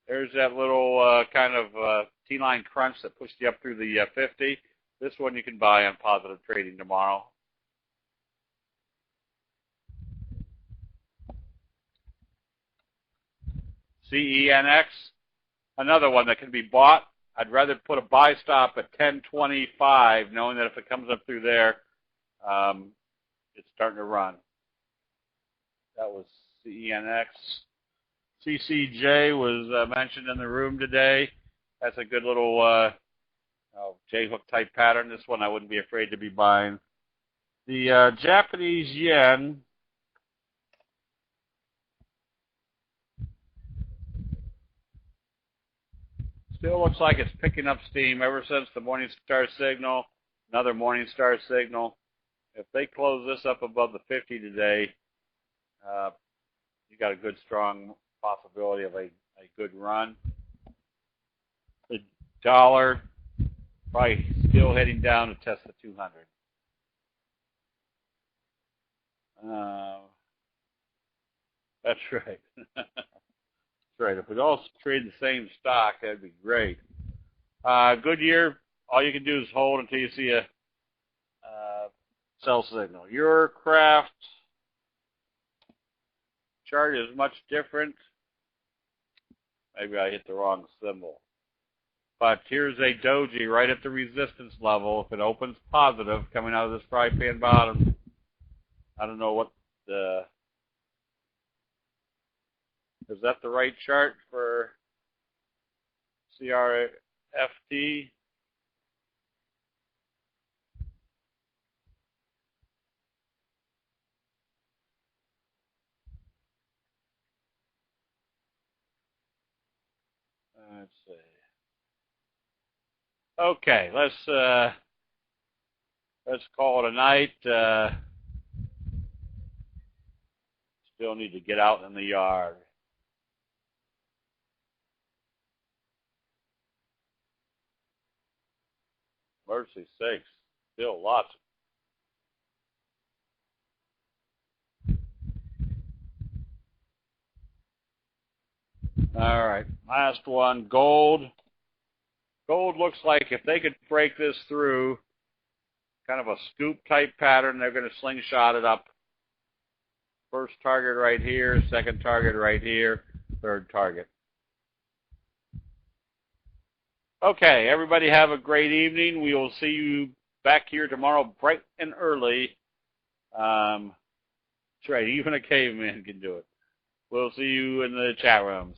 there's that little kind of T-line crunch that pushed you up through the 50. This one you can buy on Positive Trading tomorrow. CENX, another one that can be bought. I'd rather put a buy stop at 1025, knowing that if it comes up through there, it's starting to run. That was CENX. CCJ was mentioned in the room today. That's a good little J-hook type pattern. This one I wouldn't be afraid to be buying. The Japanese yen still looks like it's picking up steam ever since the Morningstar signal, another Morningstar signal. If they close this up above the 50 today, you got a good, strong possibility of a good run. The dollar probably still heading down to test the 200. That's right. That's right. If we all trade the same stock, that'd be great. Goodyear, all you can do is hold until you see a sell signal. Eurocraft chart is much different. Maybe I hit the wrong symbol. But here's a doji right at the resistance level. If it opens positive coming out of this fry pan bottom, I don't know what the... Is that the right chart for CRFT? Let's see. Okay, let's call it a night. Still need to get out in the yard. Mercy sakes, still lots. All right, last one, gold. Gold looks like if they could break this through, kind of a scoop type pattern, they're going to slingshot it up. First target right here, second target right here, third target. Okay, everybody have a great evening. We will see you back here tomorrow bright and early. That's right, even a caveman can do it. We'll see you in the chat rooms.